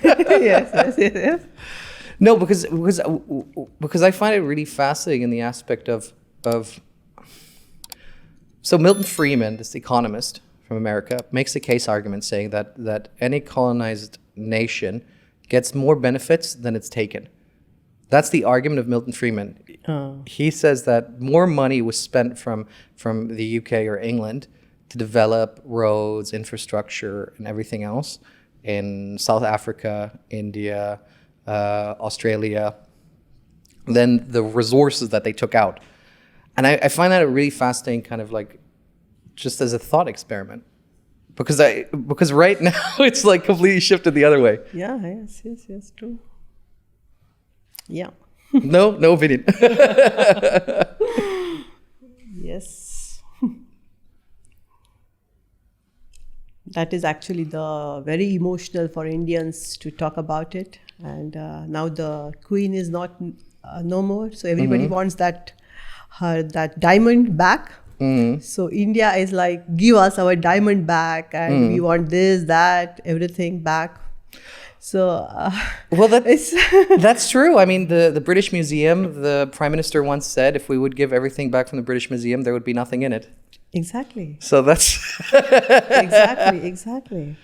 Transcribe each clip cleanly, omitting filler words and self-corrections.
Yes. No, because I find it really fascinating in the aspect of so Milton Friedman, this economist from America, makes a case argument saying that any colonized nation gets more benefits than it's taken. That's the argument of Milton Friedman. He says that more money was spent from the UK or England to develop roads, infrastructure, and everything else in South Africa, India, Australia, than the resources that they took out. And I find that a really fascinating kind of like, just as a thought experiment. Because right now it's like completely shifted the other way. Yeah, yes, true. Yeah. No opinion. Yes. That is actually very emotional for Indians to talk about it. And now the queen is not no more, so everybody wants that diamond back. So India is like, give us our diamond back, and we want this, that, everything back. So well, that's true. I mean, the British Museum, the Prime Minister once said, if we would give everything back from the British Museum, there would be nothing in it. Exactly. So that's exactly.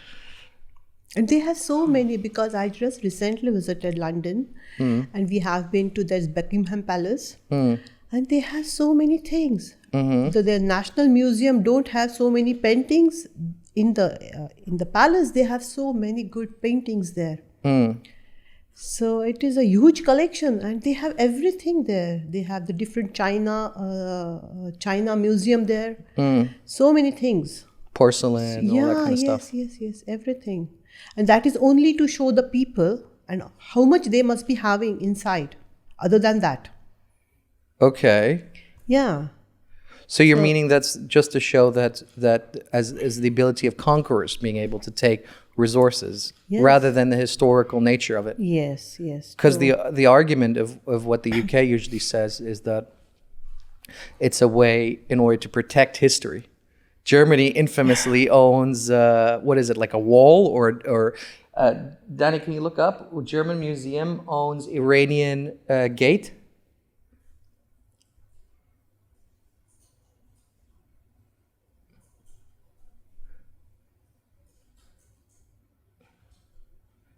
And they have so many, because I just recently visited London, and we have been to this Buckingham Palace, and they have so many things. So their National Museum don't have so many paintings. In the palace, they have so many good paintings there. So it is a huge collection, and they have everything there. They have the different China museum there. So many things. Porcelain, all that kind of stuff. Yes, everything. And that is only to show the people and how much they must be having inside, other than that. Okay. Yeah. So you're meaning that's just to show that as the ability of conquerors being able to take resources rather than the historical nature of it. Yes. Because the argument of what the UK usually says is that it's a way in order to protect history. Germany infamously owns what is it, like a wall or Danny, can you look up? German museum owns Iranian gate.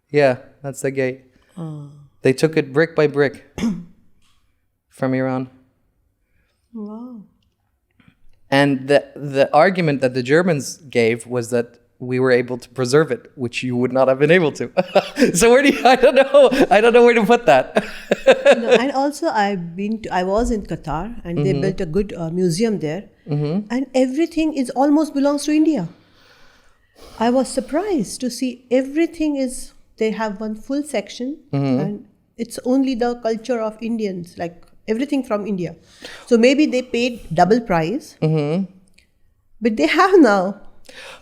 Yeah, that's the gate. They took it brick by brick from Iran. Wow. And the argument that the Germans gave was that we were able to preserve it, which you would not have been able to. So I don't know where to put that. No, and also I was in Qatar, and they built a good museum there, and everything is almost belongs to India. I was surprised to see they have one full section, and it's only the culture of Indians, like everything from India. So maybe they paid double price, but they have now.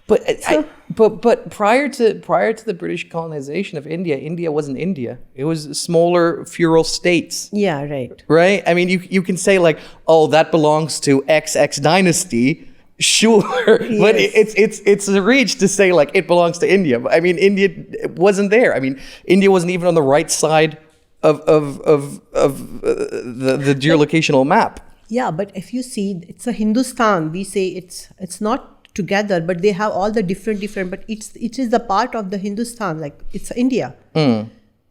But prior to the British colonization of India, India wasn't India. It was smaller feudal states. Yeah, right. Right? I mean, you can say like, oh, that belongs to XX dynasty. Sure, yes. But it's a reach to say like it belongs to India. I mean, India wasn't there. I mean, India wasn't even on the right side of the geolocational map. Yeah, but if you see, it's a Hindustan. We say it's not together, but they have all the different. But it is the part of the Hindustan. Like it's India.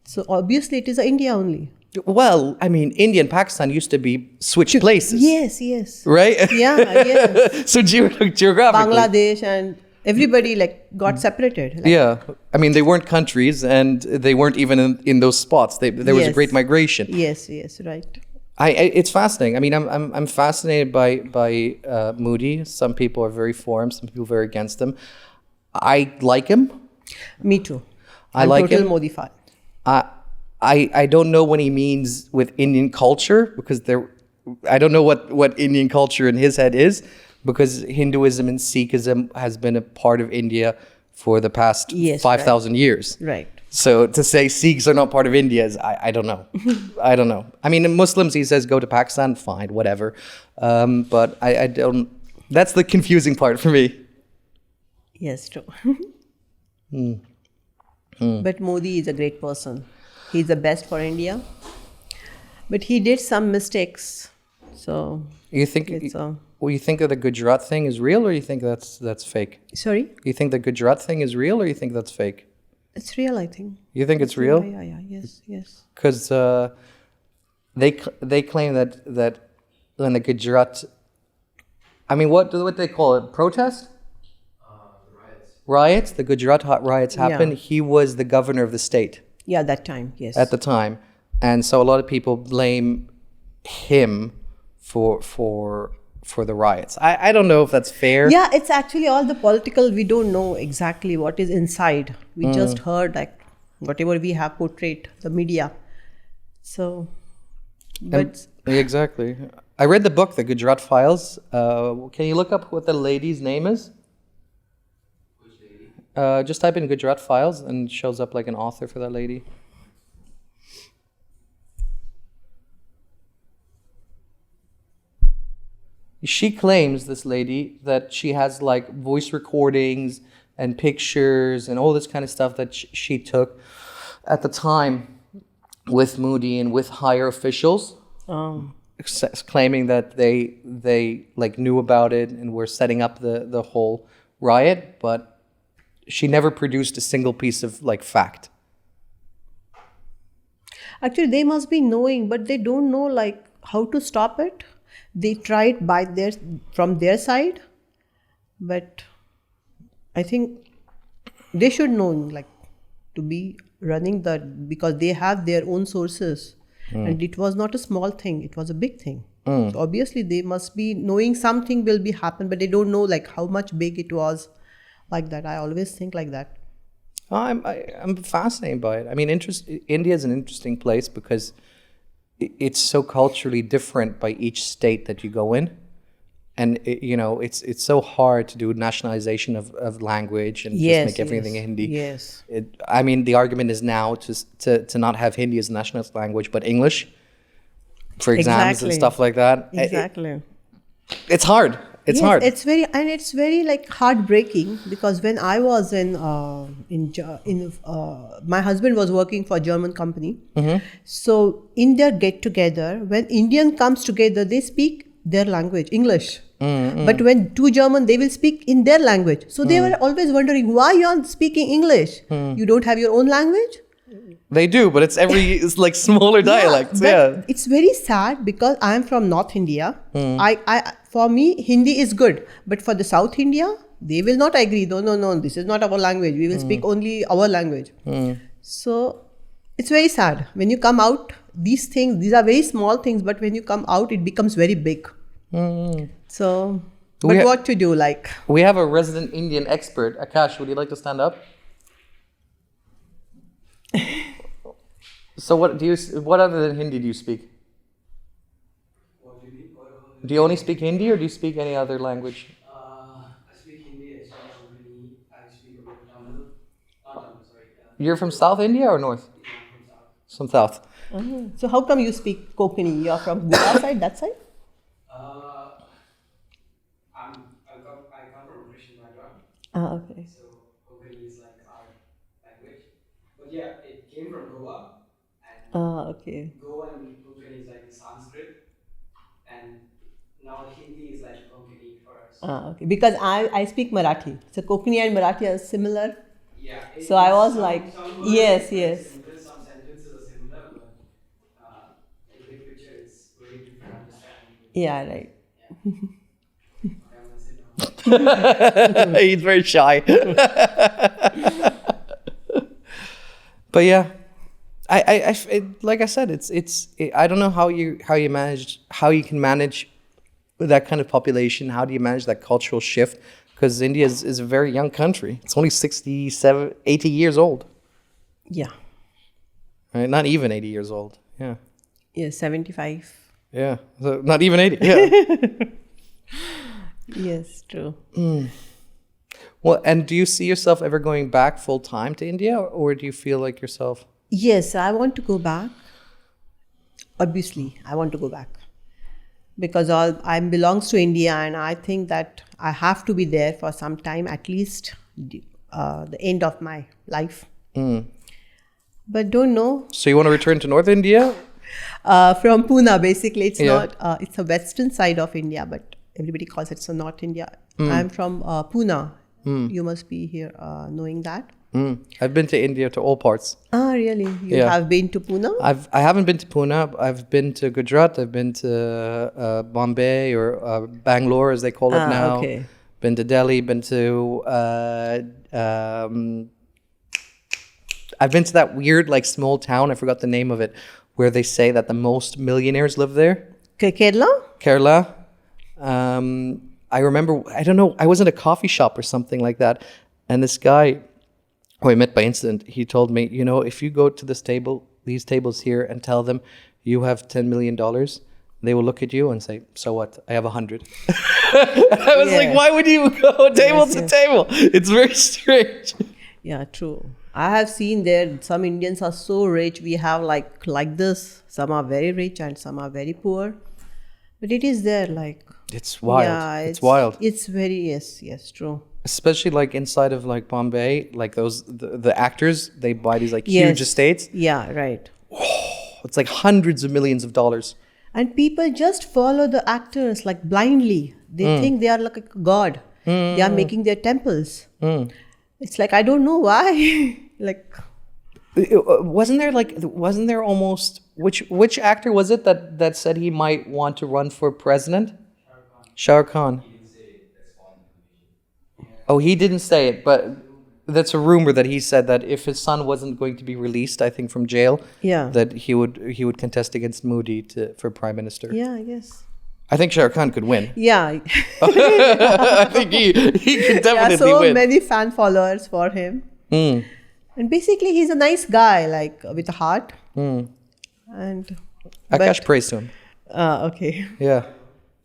So obviously, it is India only. Well, I mean, India and Pakistan used to be switched places. Yes. Right? Yeah, yes. So geographically. Bangladesh and everybody got separated. Yeah. I mean, they weren't countries, and they weren't even in those spots. There was a great migration. Yes, right. It's fascinating. I mean, I'm fascinated by Moody. Some people are very for him. Some people are very against him. I like him. Me too. I'm like total him. Modi fan. I don't know what he means with Indian culture, because I don't know what Indian culture in his head is, because Hinduism and Sikhism has been a part of India for the past 5,000 years. Right. So to say Sikhs are not part of India is, I don't know. I don't know. I mean, in Muslims, he says go to Pakistan, fine, whatever. But I don't, that's the confusing part for me. Yes, true. But Modi is a great person. He's the best for India. But he did some mistakes. So You think it's well, you think that the Gujarat thing is real, or you think that's fake? sorry? You think the Gujarat thing is real, or you think that's fake? It's real, I think. You think it's real? Yeah. Yes. Because they claim that when the Gujarat, I mean, what they call it? Protest? Riots. The Gujarat riots happened. Yeah. He was the governor of the state Yeah, that time, yes. at the time, and so a lot of people blame him for the riots. I don't know if that's fair. Yeah, it's actually all the political. We don't know exactly what is inside. We just heard like whatever we have portrayed, the media. So, but Exactly. I read the book, The Gujarat Files. Can you look up what the lady's name is? Which lady? Just type in Gujarat Files and it shows up like an author for that lady. She claims, this lady, that she has like voice recordings and pictures and all this kind of stuff that she took at the time with Modi and with higher officials, claiming that they like knew about it and were setting up the whole riot, but she never produced a single piece of like fact. actually, they must be knowing, but they don't know like how to stop it. They tried from their side, but I think they should know like to be running because they have their own sources, and it was not a small thing; it was a big thing. So obviously, they must be knowing something will be happen, but they don't know like how much big it was, like that. I always think like that. I'm fascinated by it. I mean, India is an interesting place because it's so culturally different by each state that you go in, and it's so hard to do nationalization of language and just make everything Hindi. Yes. I mean, the argument is now to not have Hindi as a national language, but English for exams and stuff like that. Exactly. It's hard. It's Yes, hard. It's very like heartbreaking because when I was my husband was working for a German company. So in their get together, when Indian comes together, they speak their language, English. But when two German, they will speak in their language. So they were always wondering why you are speaking English. You don't have your own language. They do, but it's like smaller dialects. Yeah. It's very sad because I am from North India. For me, Hindi is good, but for the South India, they will not agree. No, this is not our language. We will speak only our language. So it's very sad. When you come out, these are very small things, but when you come out, it becomes very big. So, but what to do? Like, we have a resident Indian expert. Akash, would you like to stand up? So what other than Hindi do you speak? What do you mean? Do you only speak Hindi or do you speak any other language? I speak Hindi, I speak Konkani, I speak a bit of Tamil. Not Tamil, sorry. You're from South India or North? Yeah, I'm from South. From South. so how come you speak Konkani? You are from Goa side, that side? I come from a Christian background, Okay. so Konkani is like our language. But yeah, it came from Goa, and Okay. Goa and Konkani is like Sanskrit, and now Hindi is like Konkani for us. Okay. Because I speak Marathi. So Konkani and Marathi are similar. Yeah. So I was like, some words yes. are similar, some sentences are similar, but the big picture is very different understanding. Yeah, right. Yeah. Okay, I'm gonna sit down. He's very shy. But yeah, like I said, I don't know how you can manage that kind of population. How do you manage that cultural shift? Because India is a very young country. It's only 67, 80 years old. Yeah. Right? Not even 80 years old. Yeah. Yeah, 75. Yeah. So not even 80. Yeah. Yes, true. Well, and do you see yourself ever going back full time to India, or do you feel like yourself? Yes, I want to go back. Obviously, I want to go back. Because I belongs to India and I think that I have to be there for some time, at least the end of my life. But don't know. So you want to return to North India? From Pune, basically. It's Yeah. not, it's a western side of India, but everybody calls it so North India. I'm from Pune. You must be here knowing that. I've been to India, to all parts. Ah, really? You Yeah. have been to Pune? I haven't been to Pune. I've been to Gujarat. I've been to Bombay or Bangalore, as they call it now. Okay. Been to Delhi. Been to. I've been to that weird, like, small town. I forgot the name of it, where they say that the most millionaires live there. Kerala? Kerala. I remember. I don't know. I was in a coffee shop or something like that, and this guy, who I met by incident, he told me, if you go to these tables here, and tell them you have $10 million, they will look at you and say, so what? I have 100. I was like, why would you go table to table? It's very strange. Yeah, true. I have seen there some Indians are so rich. We have like this. Some are very rich and some are very poor. But it is there like. It's wild. Yeah, it's wild. It's very, yes, true. Especially like inside of like Bombay, like the actors, they buy these like huge estates. Yeah, right. It's like hundreds of millions of dollars. And people just follow the actors like blindly. They think they are like a god. They are making their temples. It's like, I don't know why. Like, wasn't there almost which actor was it that said he might want to run for president? Shah Rukh Khan. Oh, he didn't say it, but that's a rumor that he said that if his son wasn't going to be released, I think from jail, that he would contest against Modi for prime minister. yeah, I guess. I think Shah Rukh Khan could win. Yeah. I think he could definitely so win. many fan followers for him. And basically, he's a nice guy, like with a heart. And Akash prays to him. Okay. Yeah.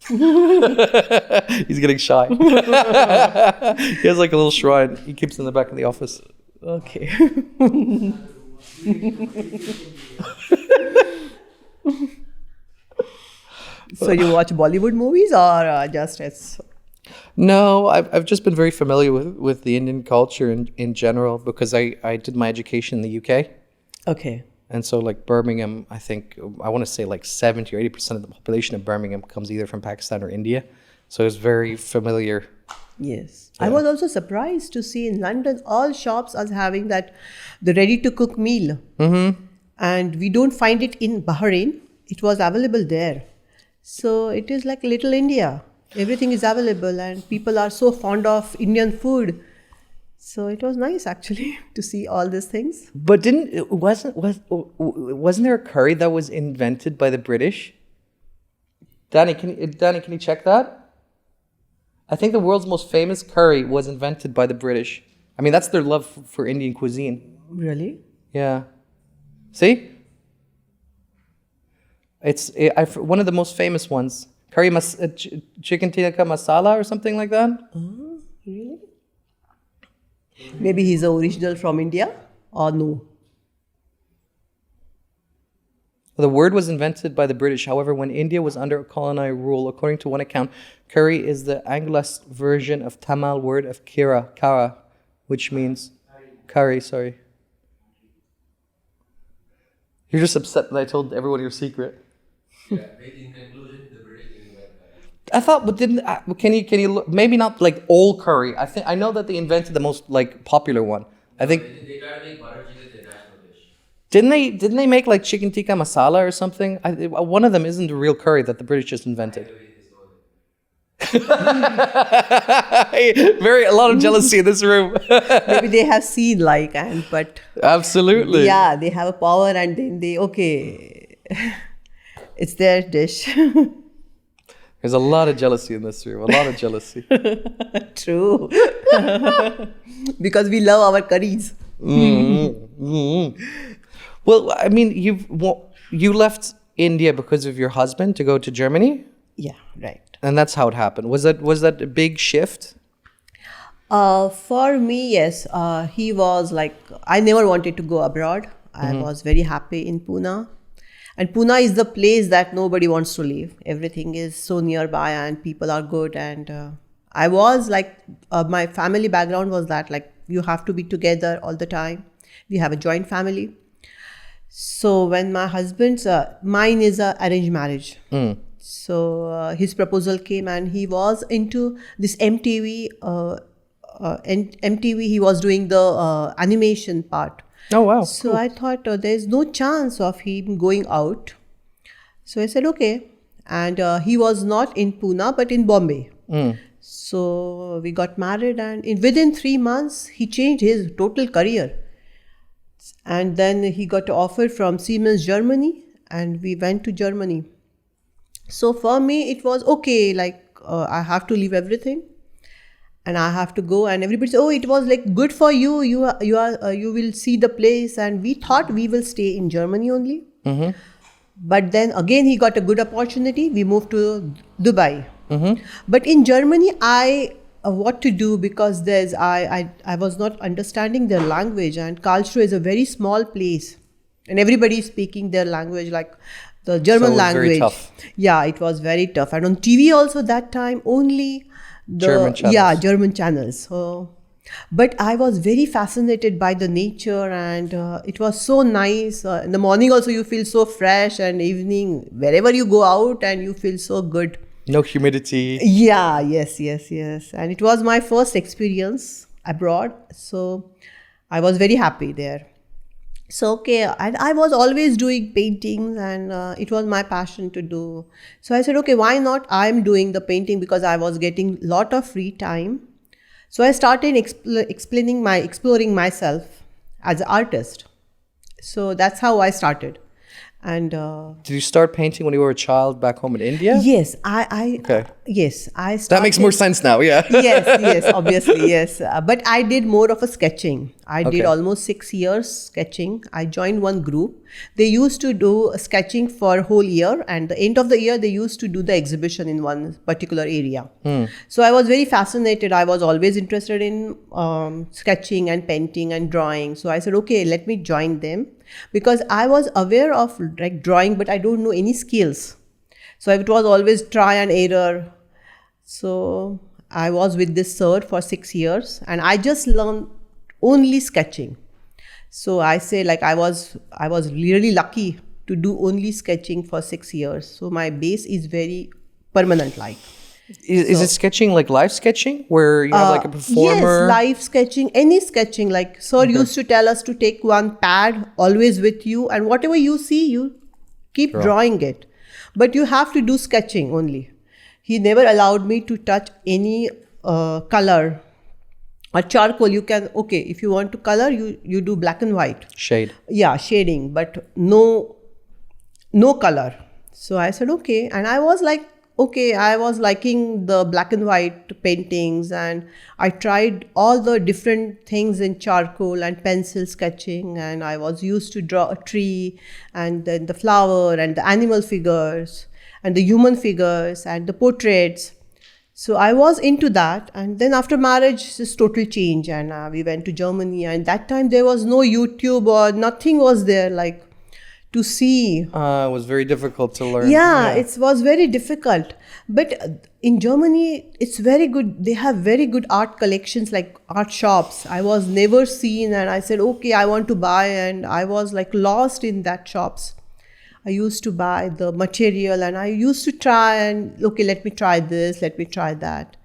He's getting shy. He has like a little shrine. He keeps in the back of the office. Okay. So you watch Bollywood movies or just as? No, I've just been very familiar with the Indian culture in general because I did my education in the UK. Okay. And so like Birmingham, I want to say like 70 or 80% of the population of Birmingham comes either from Pakistan or India. So it's very familiar. Yes. I was also surprised to see in London, all shops are having the ready-to-cook meal. And we don't find it in Bahrain. It was available there. So it is like Little India. Everything is available and people are so fond of Indian food. So it was nice actually to see all these things. But wasn't there a curry that was invented by the British? Danny, can you check that? I think the world's most famous curry was invented by the British. I mean, that's their love for Indian cuisine. Really? Yeah. See? It's one of the most famous ones. Curry chicken tikka masala or something like that. Oh, really? Maybe he's the original from India or no? The word was invented by the British. However, when India was under colonial rule, according to one account, curry is the Anglicized version of Tamil word of kara, which means curry, sorry. You're just upset that I told everyone your secret. Yeah, but in conclusion, the British didn't invent curry. I thought, but can you look, maybe not like all curry. I know that they invented the most like popular one. I think They try to make butter chicken their national dish. didn't they make like chicken tikka masala or something? One of them isn't a real curry that the British just invented. A lot of jealousy in this room. Maybe they have seen but Absolutely. yeah, they have a power and then okay, it's their dish. There's a lot of jealousy in this room. A lot of jealousy. True. Because we love our curries. Well, I mean, you left India because of your husband to go to Germany, Yeah, right. and that's how it happened. Was that a big shift? For me, yes. He was like, I never wanted to go abroad. I was very happy in Pune. And Pune is the place that nobody wants to leave. Everything is so nearby and people are good. And I was like, my family background was that like, you have to be together all the time. We have a joint family. So when my husband's, mine is a arranged marriage. So his proposal came and he was into this MTV. MTV, he was doing the animation part. Oh, wow. So Cool. I thought there's no chance of him going out. So I said, okay. And he was not in Pune, but in Bombay. So we got married, and within 3 months, he changed his total career. And then he got an offer from Siemens Germany, and we went to Germany. So for me, it was okay, like I have to leave everything. And I have to go, and everybody said, "Oh, it was like good for you. You will see the place." And we thought we will stay in Germany only. But then again, he got a good opportunity. We moved to Dubai. But in Germany, I what to do, because I was not understanding their language, and Karlsruhe is a very small place, and everybody is speaking their language, like the German So it was very language. tough. Yeah, it was very tough. And on TV also that time only German channels. Yeah, German channels. So, but I was very fascinated by the nature, and it was so nice. In the morning also you feel so fresh, and evening wherever you go out and you feel so good. No humidity. Yeah, yes. And it was my first experience abroad. So I was very happy there. So, okay, and I was always doing paintings, and it was my passion to do. So I said, okay, why not? I'm doing the painting because I was getting a lot of free time. So I started exploring myself as an artist. So that's how I started. And Did you start painting when you were a child back home in India? yes, Okay. yes, I started. That makes more sense now, yeah. Yes, obviously, yes. But I did more of a sketching. I did Okay. almost 6 years sketching. I joined one group. They used to do sketching for a whole year, and the end of the year, they used to do the exhibition in one particular area. So I was very fascinated. I was always interested in sketching and painting and drawing. So I said, okay, let me join them, because I was aware of like drawing, but I don't know any skills. So it was always try and error. So I was with this sir for 6 years, and I just learned only sketching. So I say, like, I was really lucky to do only sketching for 6 years. So my base is very permanent, like. Is it sketching like live sketching where you have like a performer? Yes, live sketching, any sketching. Like sir used to tell us to take one pad always with you, and whatever you see, you keep drawing it. But you have to do sketching only. He never allowed me to touch any color or charcoal. You can, okay, if you want to color, you do black and white. Shade. Yeah, shading, but no color. So I said, okay. And I was like, okay, I was liking the black and white paintings, and I tried all the different things in charcoal and pencil sketching, and I was used to draw a tree, and then the flower and the animal figures and the human figures and the portraits. So I was into that, and then after marriage, this total change, and we went to Germany, and that time there was no YouTube or nothing was there, like, to see. It was very difficult to learn. Yeah, it was very difficult. But in Germany, it's very good. They have very good art collections, like art shops. I was never seen, and I said, okay, I want to buy, and I was like lost in that shops. I used to buy the material, and I used to try and, okay, let me try this, let me try that.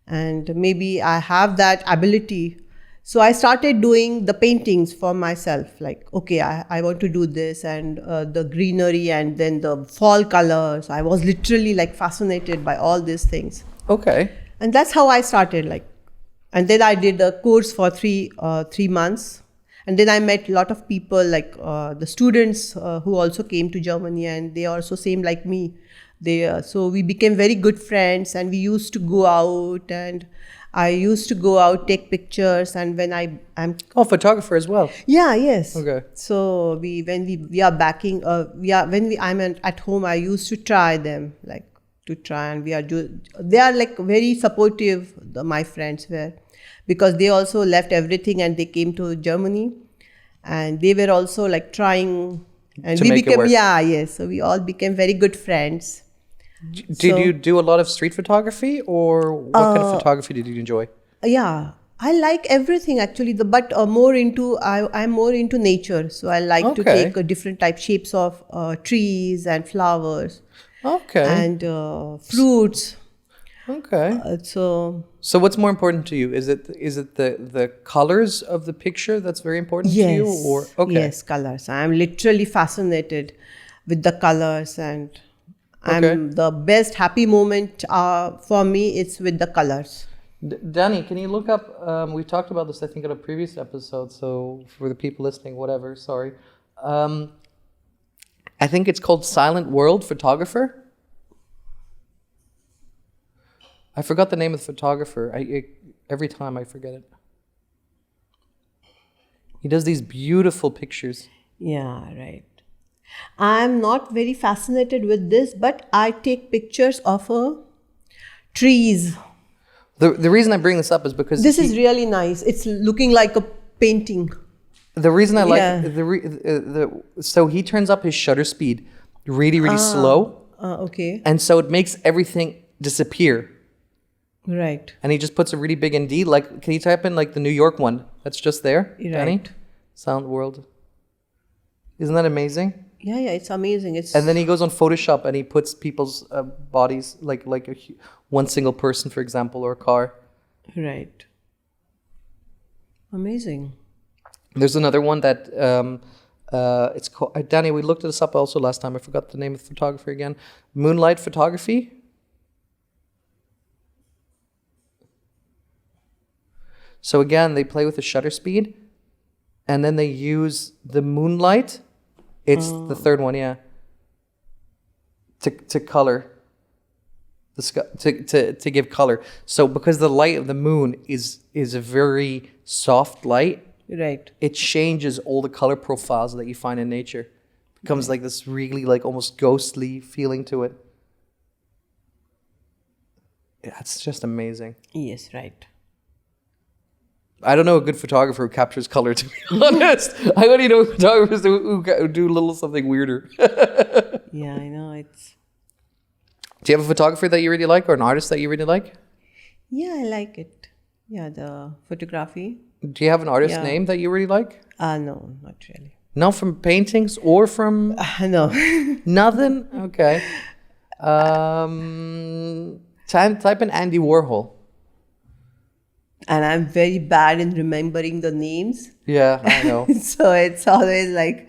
And maybe I have that ability. So I started doing the paintings for myself, like, okay, I want to do this, and the greenery and then the fall colors. I was literally like fascinated by all these things. Okay. And that's how I started, like, and then I did a course for 3 months. And then I met a lot of people, like the students who also came to Germany, and they also same like me. So we became very good friends, and we used to go out, and I used to go out, take pictures, and when I'm photographer as well. yeah, yes. Okay. So when we are backing, I'm at home, I used to try them, like to try, and they are like very supportive. My friends were, because they also left everything and they came to Germany, and they were also like trying, and To we make it became work. yes. So we all became very good friends. Did you do a lot of street photography, or what kind of photography did you enjoy? Yeah, I like everything actually, but I'm more into nature. So I like to Okay. take different type shapes of trees and flowers Okay. and fruits. Okay. So So what's more important to you? Is it the colors of the picture that's very important to you, or okay? yes, colors. I'm literally fascinated with the colors, and Okay. I'm the best happy moment for me. It's with the colors. Danny, can you look up? We talked about this, I think, in a previous episode. So for the people listening, whatever. Sorry. I think it's called Silent World Photographer. I forgot the name of the photographer. Every time I forget it. He does these beautiful pictures. Yeah, right. I'm not very fascinated with this, but I take pictures of trees. The reason I bring this up is because This is really nice. It's looking like a painting. the reason I like Yeah. so he turns up his shutter speed really slow, Okay, and so it makes everything disappear. right. And he just puts a really big ND. Like, can you type in like the New York one that's just there, Danny? Right. Silent World. Isn't that amazing? Yeah, it's amazing. It's And then he goes on Photoshop and he puts people's bodies, like one single person, for example, or a car. right. Amazing. There's another one that it's called. Danny, we looked this up also last time. I forgot the name of the photographer again. Moonlight Photography. So again, they play with the shutter speed, and then they use the moonlight. It's the third one, yeah. To color the sky, to give color. So because the light of the moon is a very soft light, Right. it changes all the color profiles that you find in nature. It becomes like this really like almost ghostly feeling to it. Yeah, it's just amazing. Yes, right. I don't know a good photographer who captures color, to be honest. I only know photographers who do a little something weirder. Yeah, I know. Do you have a photographer that you really like or an artist that you really like? Yeah, I like it. Yeah, the photography. Do you have an artist Yeah. name that you really like? No, not really. No, from paintings or from No. nothing? Okay. Type in Andy Warhol. And I'm very bad in remembering the names. Yeah, I know. So it's always like,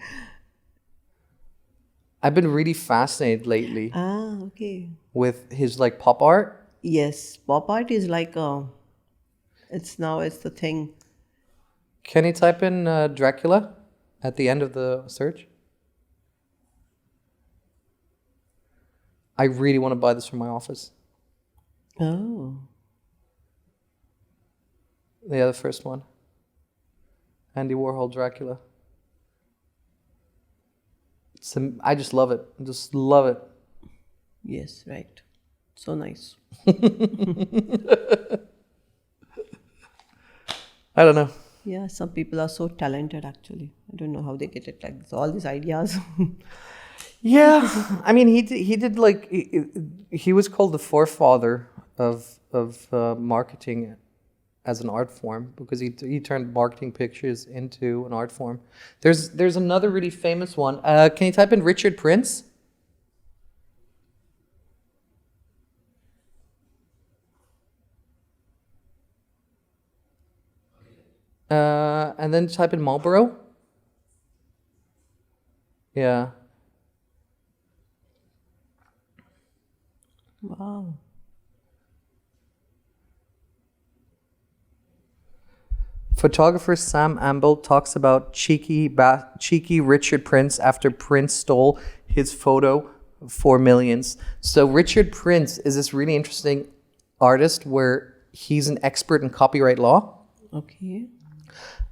I've been really fascinated lately okay. with his like pop art. Yes, pop art is like it's the thing. Can you type in Dracula at the end of the search? I really want to buy this for my office. Oh. Yeah, the first one. Andy Warhol, Dracula. I just love it. I just love it. Yes, right. So nice. I don't know. Yeah, some people are so talented actually. I don't know how they get it like this, all these ideas. Yeah, I mean, he did like he was called the forefather of marketing as an art form because he turned marketing pictures into an art form. There's another really famous one. Can you type in Richard Prince? And then type in Marlboro. Yeah. Wow. Photographer Sam Amble talks about cheeky Richard Prince after Prince stole his photo for millions. So Richard Prince is this really interesting artist where he's an expert in copyright law. Okay.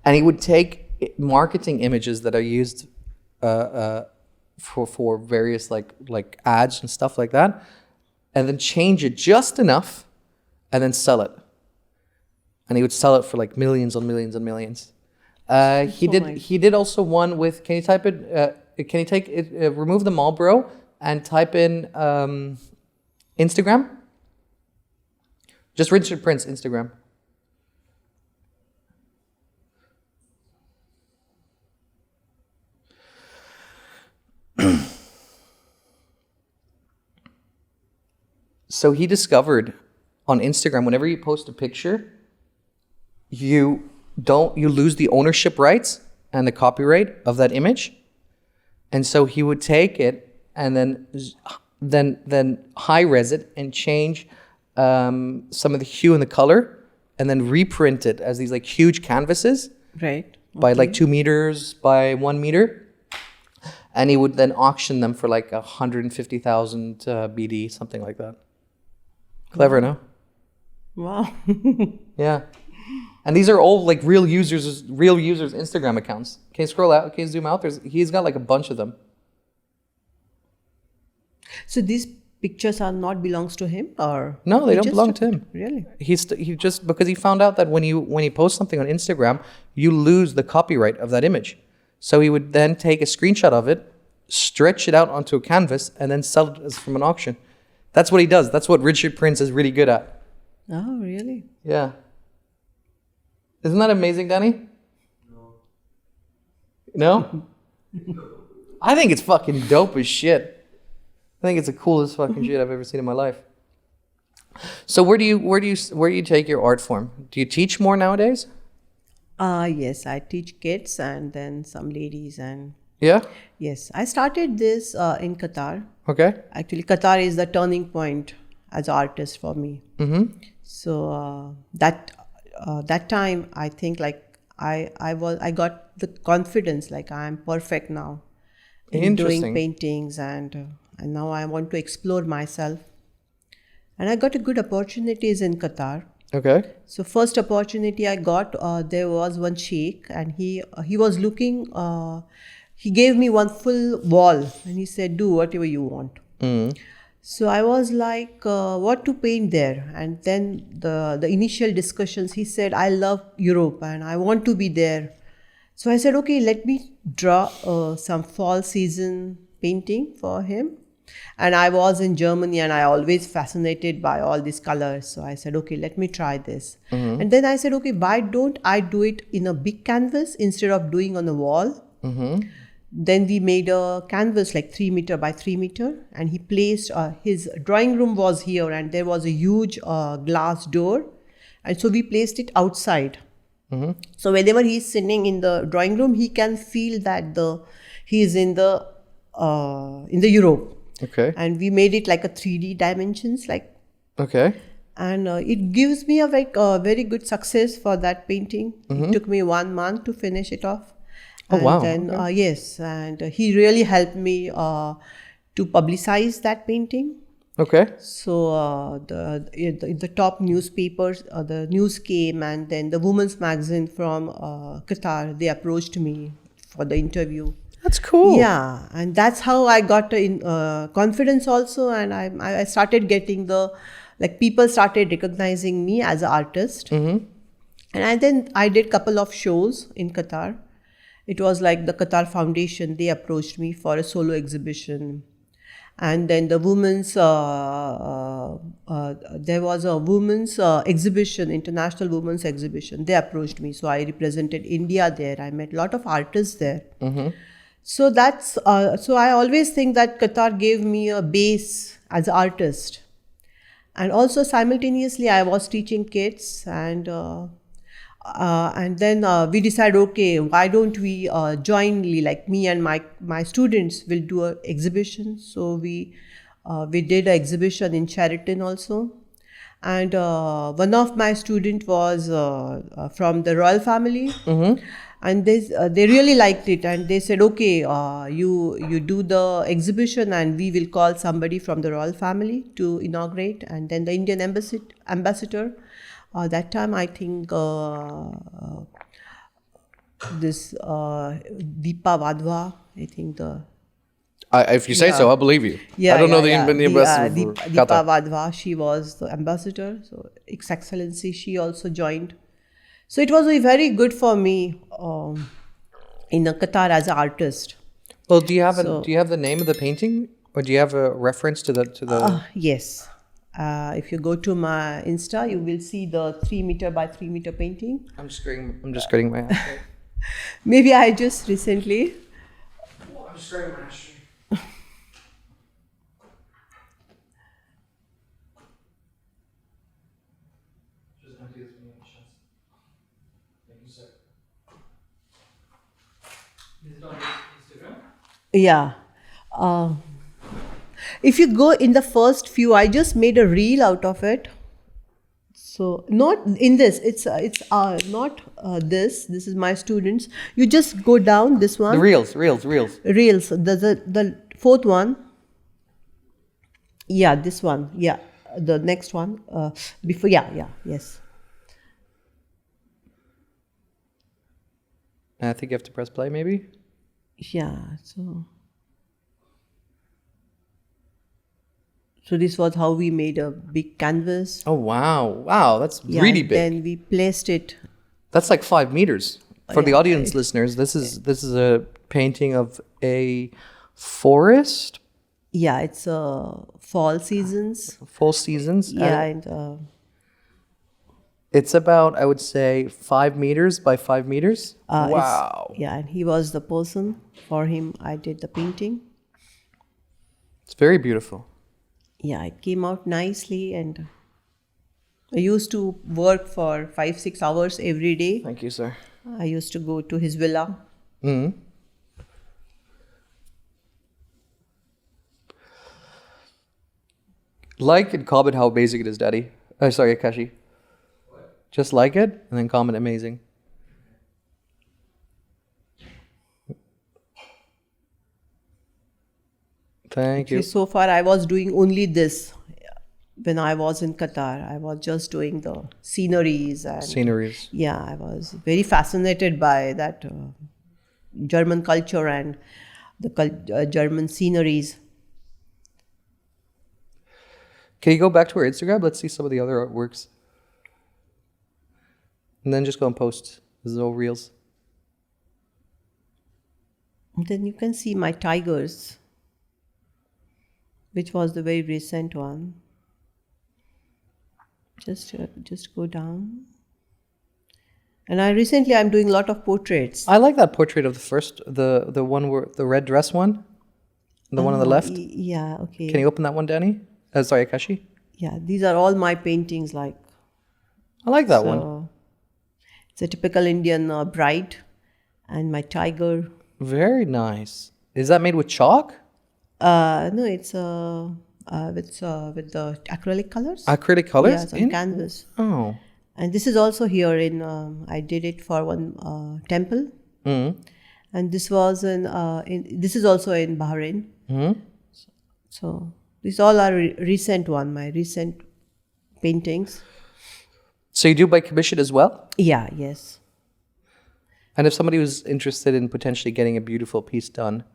And he would take marketing images that are used for various like ads and stuff like that, and then change it just enough, and then sell it. And he would sell it for like millions and millions and millions. He did also one with. Can you type it? Can you take it? Remove the Marlboro and type in Instagram. Just Richard Prince Instagram. So he discovered on Instagram, whenever you post a picture, you lose the ownership rights and the copyright of that image. And so he would take it and then high res it and change some of the hue and the color, and then reprint it as these like huge canvases Right. by like 2 meters by 1 meter. And he would then auction them for like 150,000 BD, something like that. Clever, no? Wow. Yeah. And these are all like real users' Instagram accounts. Can you scroll out? Can you zoom out? He's got like a bunch of them. So these pictures are not belongs to him, or No, they he don't just belong took to it? him. Really? He just because he found out that when you post something on Instagram, you lose the copyright of that image. So he would then take a screenshot of it, stretch it out onto a canvas, and then sell it as from an auction. That's what he does. That's what Richard Prince is really good at. Oh, really? Yeah. Isn't that amazing, Danny? No? I think it's fucking dope as shit. I think it's the coolest fucking shit I've ever seen in my life. So where do you take your art form? Do you teach more nowadays? Yes, I teach kids and then some ladies, and Yeah? yes, I started this in Qatar. Okay. Actually, Qatar is the turning point as an artist for me. Mm-hmm. So that time, I think like I got the confidence like I'm perfect now in doing Interesting. paintings, and now I want to explore myself. And I got a good opportunities in Qatar. Okay. So first opportunity I got, there was one sheikh, and he was looking. He gave me one full wall, and he said, "Do whatever you want." So I was like, "What to paint there?" And then the initial discussions, he said, "I love Europe, and I want to be there." So I said, "Okay, let me draw some fall season painting for him." And I was in Germany, and I always fascinated by all these colors. So I said, okay, let me try this. And then I said, okay, why don't I do it in a big canvas instead of doing on a wall? Then we made a canvas like 3 meter by 3 meter, and he placed his drawing room was here, and there was a huge glass door. And so we placed it outside. So whenever he's sitting in the drawing room, he can feel that he is in the Europe. Okay. And we made it like a 3D dimensions, like, Okay. and it gives me a very good success for that painting. It took me 1 month to finish it off. Oh, And wow. then Okay. yes, and he really helped me to publicize that painting. Okay. So the top newspapers, the news came, and then the women's magazine from Qatar, they approached me for the interview. That's cool. Yeah, and that's how I got in confidence also, and I started getting people started recognizing me as an artist. And then I did couple of shows in Qatar. It was like the Qatar Foundation, they approached me for a solo exhibition. And then the women's, there was a women's exhibition, international women's exhibition. They approached me, so I represented India there. I met a lot of artists there. So that's so I always think that Qatar gave me a base as an artist, and also simultaneously I was teaching kids, and then we decided, okay, why don't we jointly, like me and my students, will do an exhibition. So we did an exhibition in Sheraton also, and one of my student was from the royal family. And they really liked it, and they said, okay, you do the exhibition, and we will call somebody from the royal family to inaugurate. And then the Indian ambassador, that time I think this Deepa Wadhwa, I think If you say so, I'll believe you. yeah, I don't know the yeah. ambassador for Deepa Qatar. Wadhwa, she was the ambassador. So His Excellency, she also joined. So it was very good for me in Qatar as an artist. Well, do you have the name of the painting, or do you have a reference to the? Yes. If you go to my Insta, you will see the 3 meter by 3 meter painting. I'm just getting my ass. Right? Maybe I just recently. I'm just getting my ass. Is it on Instagram? Yeah. Uh, if you go in the first few, I just made a reel out of it. So not in this. It's not this. This is my students. You just go down this The one. reels. Reels. The fourth one. Yeah, this one. Yeah, the next one. Before. Yeah. Yes. I think you have to press play, maybe. Yeah. So this was how we made a big canvas. Oh wow, that's Yeah, really and big. then we placed it. That's like 5 meters. For the Yeah, audience listeners, this is a painting of a forest, Yeah, it's fall seasons. full seasons. Yeah, and and it's about, I would say, 5 meters by 5 meters. Wow, yeah, and he was the person. For him, I did the painting. it's very beautiful. Yeah, it came out nicely, and I used to work for 5-6 hours every day. Thank you, sir. I used to go to his villa. Like and comment how amazing it is, Daddy. Sorry, Akashi. Just like it and then comment amazing. Thank you. So far, I was doing only this. When I was in Qatar, I was just doing the sceneries and Sceneries. yeah, I was very fascinated by that German culture and the German sceneries. Can you go back to our Instagram? Let's see some of the other artworks. And then just go and post. This is all reels. And then you can see my tigers, which was the very recent one. Just go down. And I'm doing a lot of portraits. I like that portrait of the first, the one where the red dress one, the one on the left. Yeah, okay. Can you open that one, Danny? Sorry, Akashi. Yeah, these are all my paintings. Like I like that one. it's a typical Indian bride, and my tiger. Very nice. Is that made with chalk? No, it's with the acrylic colors. Acrylic colors? Yeah, it's on canvas. Oh. And this is also here in. I did it for one temple, and this was this is also in Bahrain. So these all are recent one. My recent paintings. So you do by commission as well? Yeah. Yes. And if somebody was interested in potentially getting a beautiful piece done,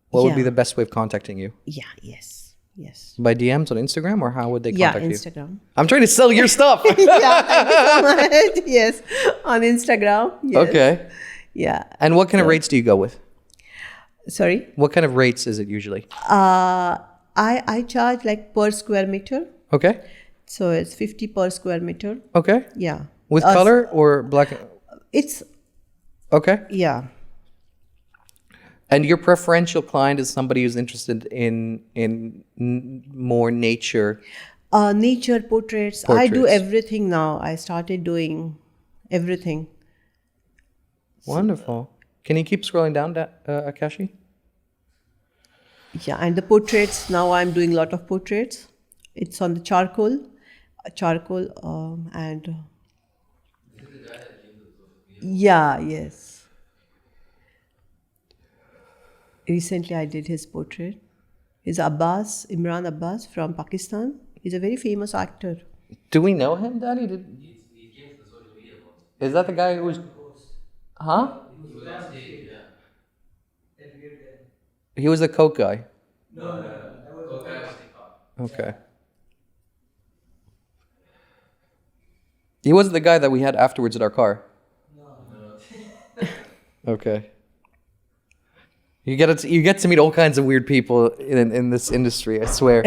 what would be Yeah. the best way of contacting you? Yeah. Yes. By DMs on Instagram, or how would they Yeah. contact you? Instagram. I'm trying to sell your stuff. Yeah. Thank you so much. Yes. On Instagram. Yes. Okay. Yeah. And what kind of rates do you go with? Sorry. What kind of rates is it usually? I charge like per square meter. Okay. So it's 50 per square meter. Okay. Yeah. With color or black? It's, Okay. yeah. And your preferential client is somebody who's interested in more nature. Nature portraits. I do Portraits. everything now. I started doing everything. Wonderful. Can you keep scrolling down, Akashi? Yeah. And the portraits, now I'm doing a lot of portraits. It's on the charcoal. And yeah, yes. Recently I did his portrait. He's Imran Abbas from Pakistan. He's a very famous actor. Do we know him, Daddy? Is that the guy who was... Huh? He was the coke guy. Okay. He wasn't the guy that we had afterwards in our car. Okay. You get to meet all kinds of weird people in this industry, I swear.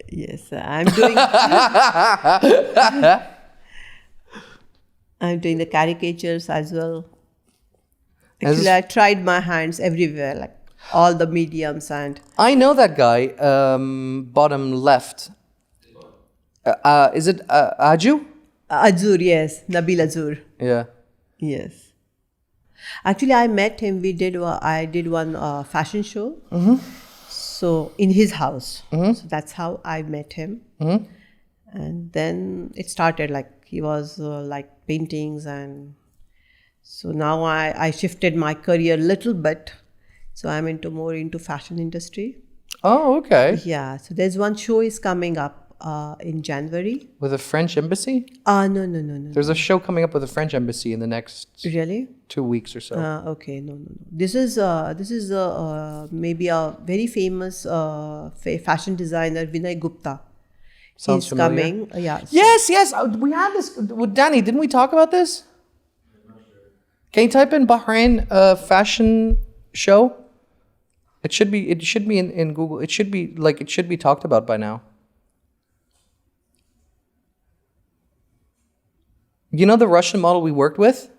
Yes, I'm doing. I'm doing the caricatures as well. Actually, I tried my hands everywhere, like all the mediums and. I know that guy, bottom left. Is it Aju? Azur, yes. Nabil Azur. Yeah. Yes. Actually, I met him. I did one fashion show. So in his house. So that's how I met him. And then it started like he was like paintings, and so now I shifted my career a little bit. So I'm more into fashion industry. Oh, okay. Yeah. So there's one show is coming up in January. With a French embassy? No. There's a show coming up with a French embassy in the next Really? 2 weeks or so. Okay, no. This is maybe a very famous fashion designer, Vinay Gupta. Sounds He's familiar. coming. Yeah. Yes. We had this with Danny. Didn't we talk about this? Can you type in Bahrain fashion show? It should be in Google. It should be talked about by now. You know the Russian model we worked with?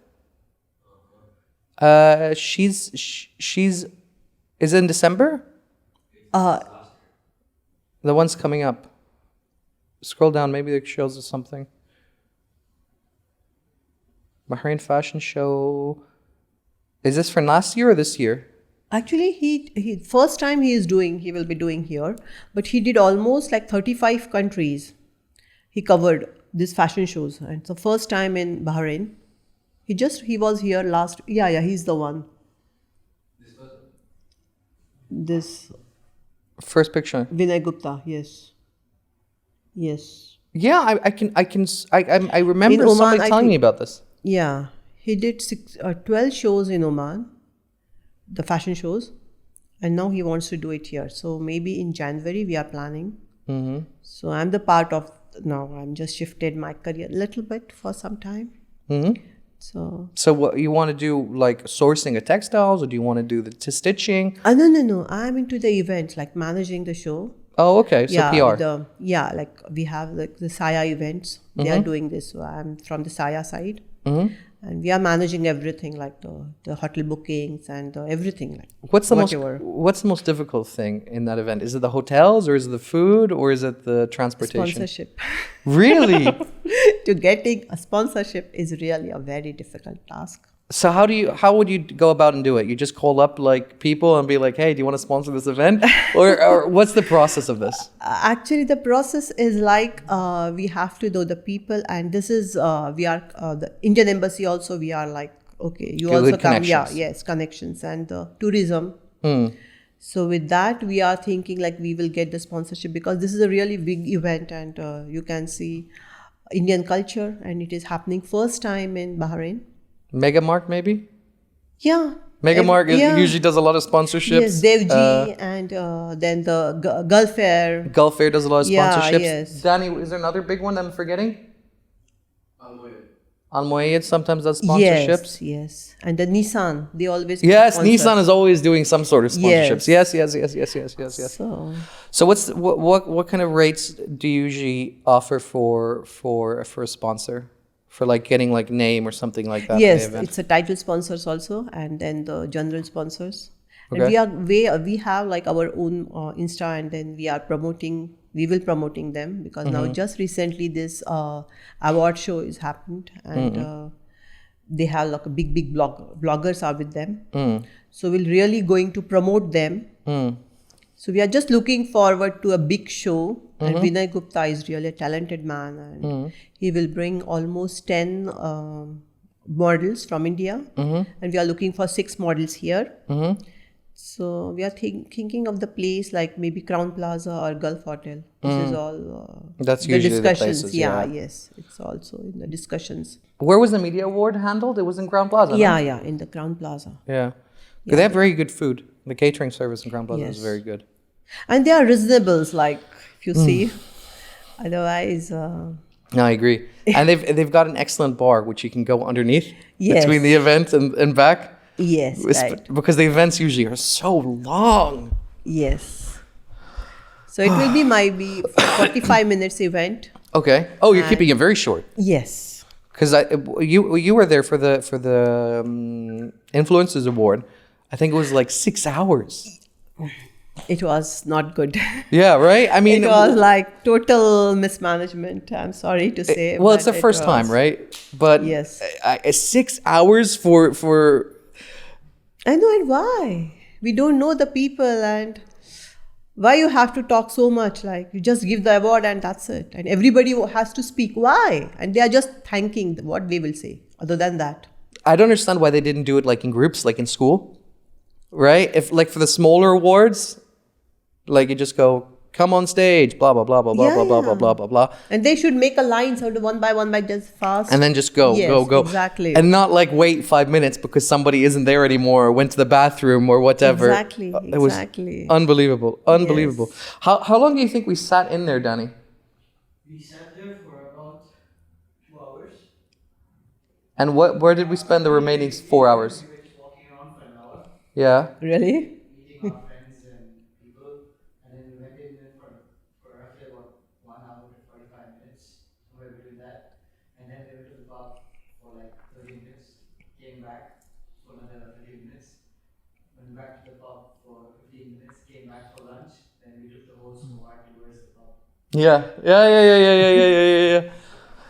She's is it in December? The one's coming up. Scroll down, maybe it shows us something. Bahrain fashion show. Is this for last year or this year? Actually, he first time he will be doing here, but he did almost like 35 countries. He covered these fashion shows, and it's the first time in Bahrain. He was here last. Yeah, he's the one. This First picture. Vinay Gupta, yes. Yeah, I remember In Oman, somebody I telling think- me about this. Yeah, he did 12 shows in Oman, the fashion shows, and now he wants to do it here. So maybe in January we are planning. So I'm the part of now. I'm just shifted my career a little bit for some time. So what you want to do, like sourcing of textiles, or do you want to do the stitching? no. I'm into the events, like managing the show. Oh, okay. So PR. Like we have like the Saya events. They are doing this. So I'm from the Saya side, and we are managing everything, like the hotel bookings and everything. Like What's the whatever. What's the most difficult thing in that event? Is it the hotels, or is it the food, or is it the transportation? Sponsorship. Really? To getting a sponsorship is really a very difficult task. So how would you go about and do it? You just call up like people and be like, hey, do you want to sponsor this event? or what's the process of this? Actually, the process is like we have to know the people, and this is we are the Indian Embassy also. We are like, okay, you Good also come, connections. yes, connections and tourism. So with that, we are thinking like we will get the sponsorship, because this is a really big event, and you can see Indian culture, and it is happening first time in Bahrain. Megamark, maybe? Yeah. Megamark Yeah. usually does a lot of sponsorships. Yes, Devji, and then the Gulf Air. Gulf Air does a lot of Yeah, sponsorships. yes. Danny, is there another big one I'm forgetting? Al Moayed sometimes does Yes, sponsorships. yes. And the Nissan, they always Yes, sponsor. Nissan is always doing some sort of sponsorships. Yes. Yes. So So what kind of rates do you usually offer for a sponsor? For like getting like name or something like that? yes, for the event? it's a title sponsors also, and then the general sponsors. Okay. And we have like our own Insta, and then we will promoting them, because now just recently this award show is happened, and they have like a big bloggers are with them. So we're really going to promote them. So we are just looking forward to a big show, and Vinay Gupta is really a talented man, and he will bring almost 10 models from India, and we are looking for 6 models here. So we are thinking of the place like maybe Crown Plaza or Gulf Hotel. This is all That's the usually the discussions. places, yeah, yeah. yes, it's also in the discussions. Where was the media award handled? It was in Crown Plaza. no? Yeah, in the Crown Plaza. Yeah. They have very good food. The catering service in Crown Plaza is Yes. very good. And they are reasonables, like if you see. Otherwise, No, I agree. And they've got an excellent bar which you can go underneath Yes. between the event and back. yes, right. Because the events usually are so long. Yes. So it will be maybe 45 minutes event. Okay. Oh, you're keeping it very short. Yes. Because you were there for the Influencers Award. I think it was like 6 hours. It was not good. Yeah, right? I mean, It was like total mismanagement. I'm sorry to say. well, it's but the first time, was- right? But Yes. 6 hours for I know, and why? We don't know the people, and why you have to talk so much? Like, you just give the award and that's it. And everybody has to speak. Why? And they are just thanking what they will say. Other than that. I don't understand why they didn't do it like in groups, like in school, right? If like for the smaller awards, like you just go, come on stage, blah blah blah blah blah Yeah, blah blah yeah. blah blah blah blah, And they should make a line sort of one by just fast. and then just go Yes, go go, exactly. and not like wait 5 minutes because somebody isn't there anymore, or went to the bathroom or whatever. Exactly, It was exactly. unbelievable, unbelievable. Yes. How long do you think we sat in there, Danny? We sat there for about 2 hours. And where did we spend the remaining 4 hours? We were just walking around for an hour, Yeah. Really? meeting our friends and people, and then we went in there for roughly about 1 hour to 45 minutes, somewhere between that. And then we went to the pub for like 30 minutes, came back for another 30 minutes, went back to the pub for 15 minutes, came back for lunch, then we took the whole squad towards the pub. Yeah.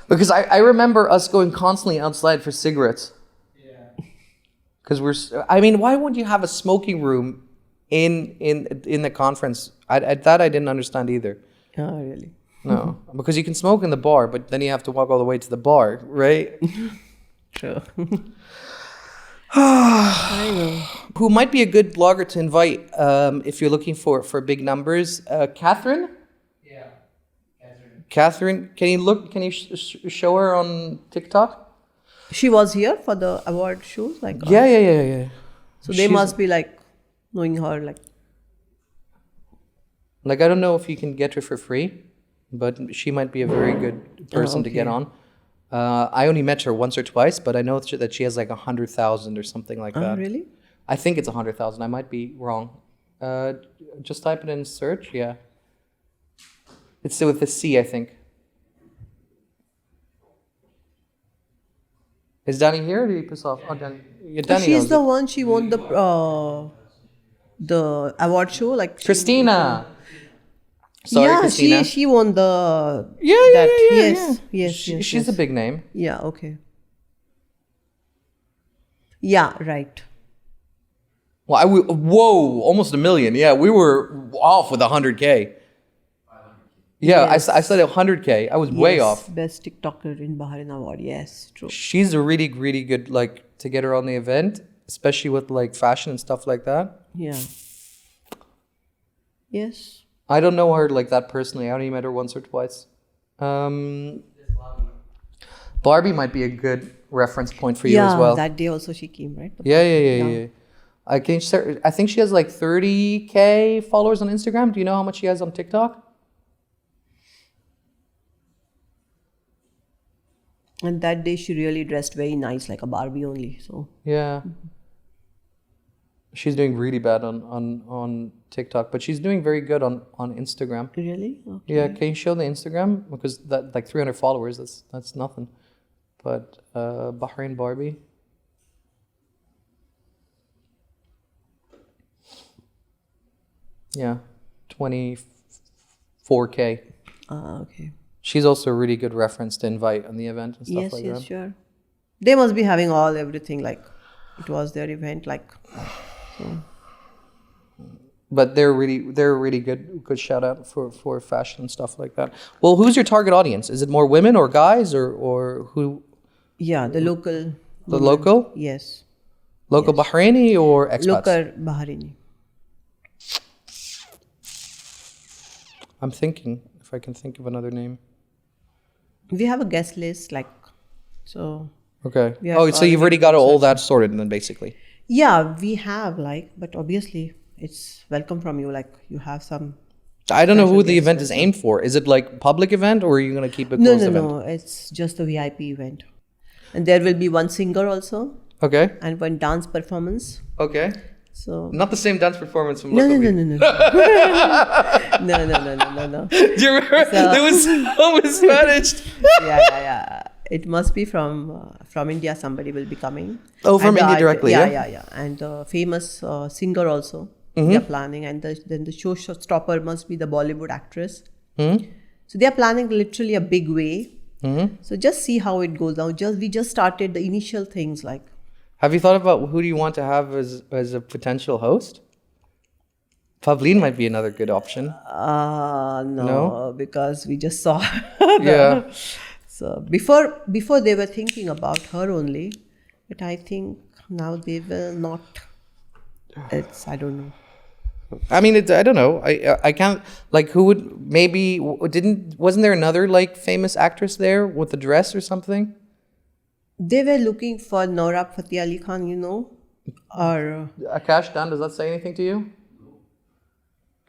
Because I remember us going constantly outside for cigarettes. Yeah. Because I mean, why wouldn't you have a smoking room in the conference? That I didn't understand either. Oh, really? No, because you can smoke in the bar, but then you have to walk all the way to the bar, right? True. I know. Who might be a good blogger to invite if you're looking for big numbers? Catherine? Yeah. Catherine. Catherine, can you show her on TikTok? She was here for the award shows, like. Yeah. So they She's- must be like knowing her, like. Like, I don't know if you can get her for free, but she might be a very good person to get okay. on. I only met her once or twice, but I know that she has like 100,000 or something like Oh, that. really? I think it's 100,000. I might be wrong. Just type it in search. Yeah. It's with a C, I think. Is Danny here? Or did he piss off? Oh, Danny. Yeah, Danny She's knows the it. one. She won the award show, like. Christina. Sorry, yeah, Christina. she won the. Yeah. Yes, yes, She's yes. a big name. Yeah. Okay. Yeah. Right. Well, whoa, almost 1 million. Yeah, we were off with 100K. Yeah, Yes. I said 100K. I was way Yes, off. Best TikToker in Bahrain award. Yes, true. She's a really, really good, like, to get her on the event, especially with, like, fashion and stuff like that. Yeah. Yes. I don't know her, like, that personally. I only met her once or twice. Barbie might be a good reference point for you as well. That day also she came, right? Yeah. I think she has, like, 30K followers on Instagram. Do you know how much she has on TikTok? And that day she really dressed very nice, like a Barbie only. So Yeah. She's doing really bad on TikTok, but she's doing very good on Instagram. really, okay. Yeah, can you show the Instagram? Because that like 300 followers, that's nothing. But Bahrain Barbie. Yeah, 24K. Okay. She's also a really good reference to invite on the event and stuff Yes, like yes, that. sure. They must be having everything like it was their event, like. So. But they're really good shout out for fashion and stuff like that. Well, who's your target audience? Is it more women or guys or who? Yeah, the local. The local? Yes. Local Bahraini or expats? Local Bahraini. I'm thinking if I can think of another name. We have a guest list, like, so. Okay. We have Oh, so you've already got all that sorted then basically. Yeah, we have, like, but obviously it's welcome from you, like you have some. I don't know who Special the guests event is also. aimed for. Is it like public event or are you going to keep it No, closed event? no, it's just a VIP event. And there will be one singer also Okay. and one dance performance. Okay. So. Not the same dance performance from No. Local No. Beat. No. Do you remember? It was so mismanaged. Yeah. It must be from India. Somebody will be coming. Oh, from And, India directly, yeah? Yeah. And famous singer also. They're planning, and then the showstopper must be the Bollywood actress. Hmm? So they're planning literally a big way. So just see how it goes now. We just started the initial things like. Have you thought about who do you want to have as a potential host? Pavleen might be another good option. No, because we just saw. Yeah. So before they were thinking about her only, but I think now they will not. I don't know. I mean, I don't know. I can't, like, who would, maybe, wasn't there another, like, famous actress there with a dress or something? They were looking for Nora Fateh Ali Khan, or Akash Dan, does that say anything to you?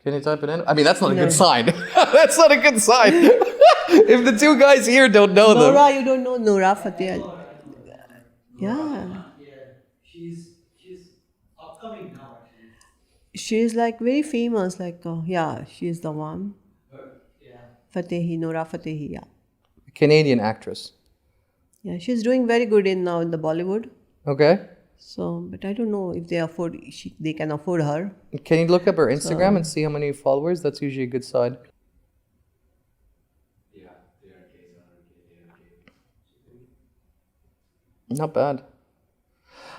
Can you type it in? I mean, that's not a good sign. That's not a good sign. If the two guys here don't know them. Nora, you don't know Nora Fateh Ali. Yeah. Yeah, she's upcoming now actually. She is like very famous, like, she is the one. Yeah. Nora Fatehi, yeah. Canadian actress. Yeah, she's doing very good now in the Bollywood. Okay. So, but I don't know if they can afford her. Can you look up her Instagram and see how many followers? That's usually a good sign. Yeah, they are case Not bad.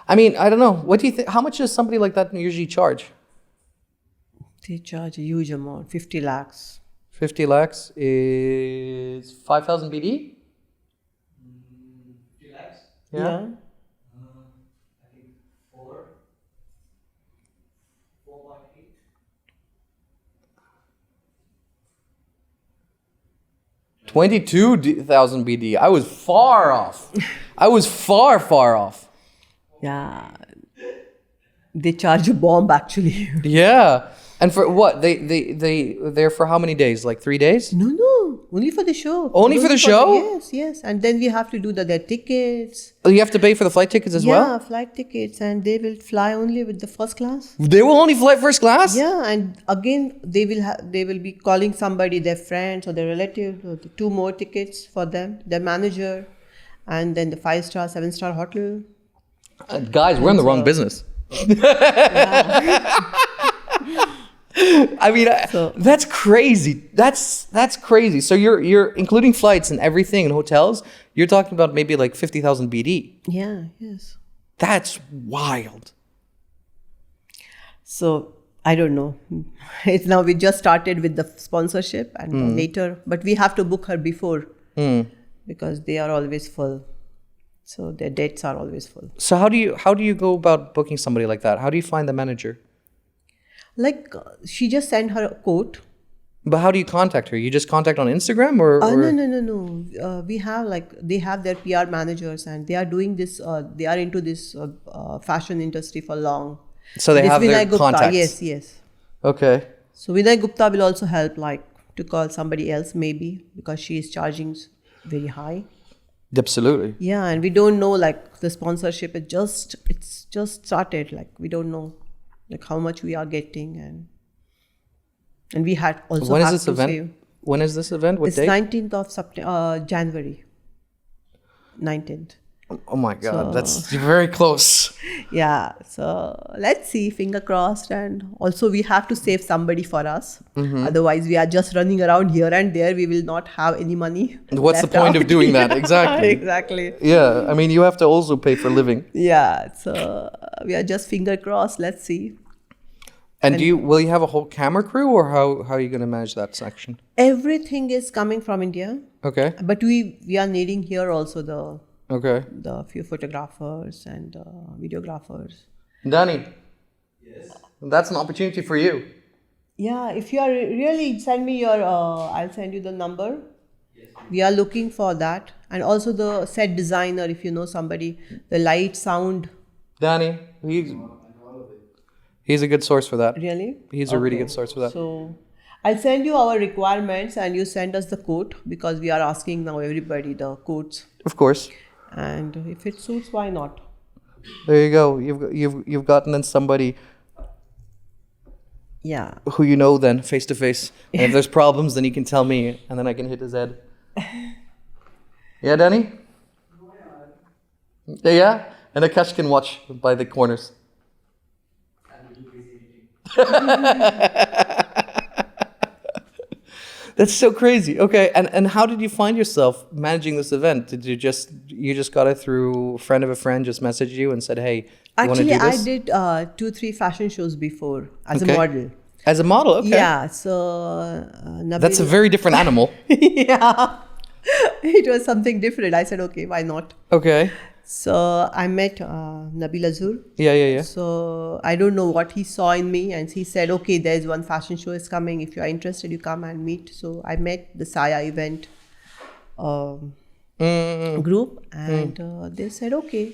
I mean, I don't know. What do you think? How much does somebody like that usually charge? They charge a huge amount, 50 lakhs. 50 lakhs is 5,000 BD? 50 lakhs. Yeah. I think 4.8. 22,000 BD. I was far off. I was far off. Yeah. They charge a bomb actually. Yeah. And for what? They're for how many days? Like 3 days? No. Only for the show. Only for the show? Yes. And then we have to do their tickets. Oh, you have to pay for the flight tickets as well? Yeah, flight tickets. And they will fly only with the first class. They will only fly first class? Yeah, and again they will be calling somebody, their friends or their relative, or the 2 more tickets for them, their manager, and then the 5-star, 7-star hotel. Guys, we're in the wrong business. I mean, that's crazy. That's crazy. So you're including flights and everything and hotels. You're talking about maybe like 50,000 BD. Yeah, yes. That's wild. So I don't know. It's now we just started with the sponsorship and later, but we have to book her before because they are always full. So their dates are always full. So how do you go about booking somebody like that? How do you find the manager? Like she just sent her a quote. But how do you contact her? You just contact on Instagram or? No. We have they have their PR managers and they are doing this. They are into this fashion industry for long. So they have their Gupta, contacts. Yes. Okay. So Vinay Gupta will also help, like to call somebody else maybe because she is charging very high. Absolutely. Yeah, and we don't know like the sponsorship. It's just started. Like we don't know like how much we are getting and we had also. When is this event? When is this event? What it's date? 19th of September, January. 19th. Oh my God, that's very close. Yeah, so let's see, finger crossed. And also we have to save somebody for us. Otherwise we are just running around here and there. We will not have any money. What's the left point of out. doing that? Exactly. Exactly. Yeah, I mean, you have to also pay for living. Yeah, so we are just finger crossed. Let's see. And will you have a whole camera crew or how are you going to manage that section? Everything is coming from India. Okay. But we are needing here also the few photographers and videographers. Danny. Yes. That's an opportunity for you. Yeah, if you are really, send me your, I'll send you the number. Yes. We are looking for that. And also the set designer, if you know somebody, the light, sound. Danny, he's a good source for that. Really? He's a really good source for that. So I'll send you our requirements and you send us the quote because we are asking now everybody the quotes. Of course. And if it suits, why not? There you go. You've gotten in somebody Yeah. who you know then face to face. And if there's problems, then you can tell me and then I can hit his head. Yeah, Danny? Yeah? And Akash can watch by the corners. I'm too busy eating. That's so crazy. Okay, and how did you find yourself managing this event? Did you just got it through a friend of a friend just messaged you and said, "Hey, you want to Actually, do this?" I did 2-3 fashion shows before as Okay. a model. As a model, okay. Yeah, so Nabil, That's a very different animal. yeah, it was something different. I said, okay, why not? Okay. So I met Nabil Azur. Yeah. So I don't know what he saw in me, and he said, okay, there's one fashion show is coming. If you are interested, you come and meet. So I met the Saya event group, and they said, okay.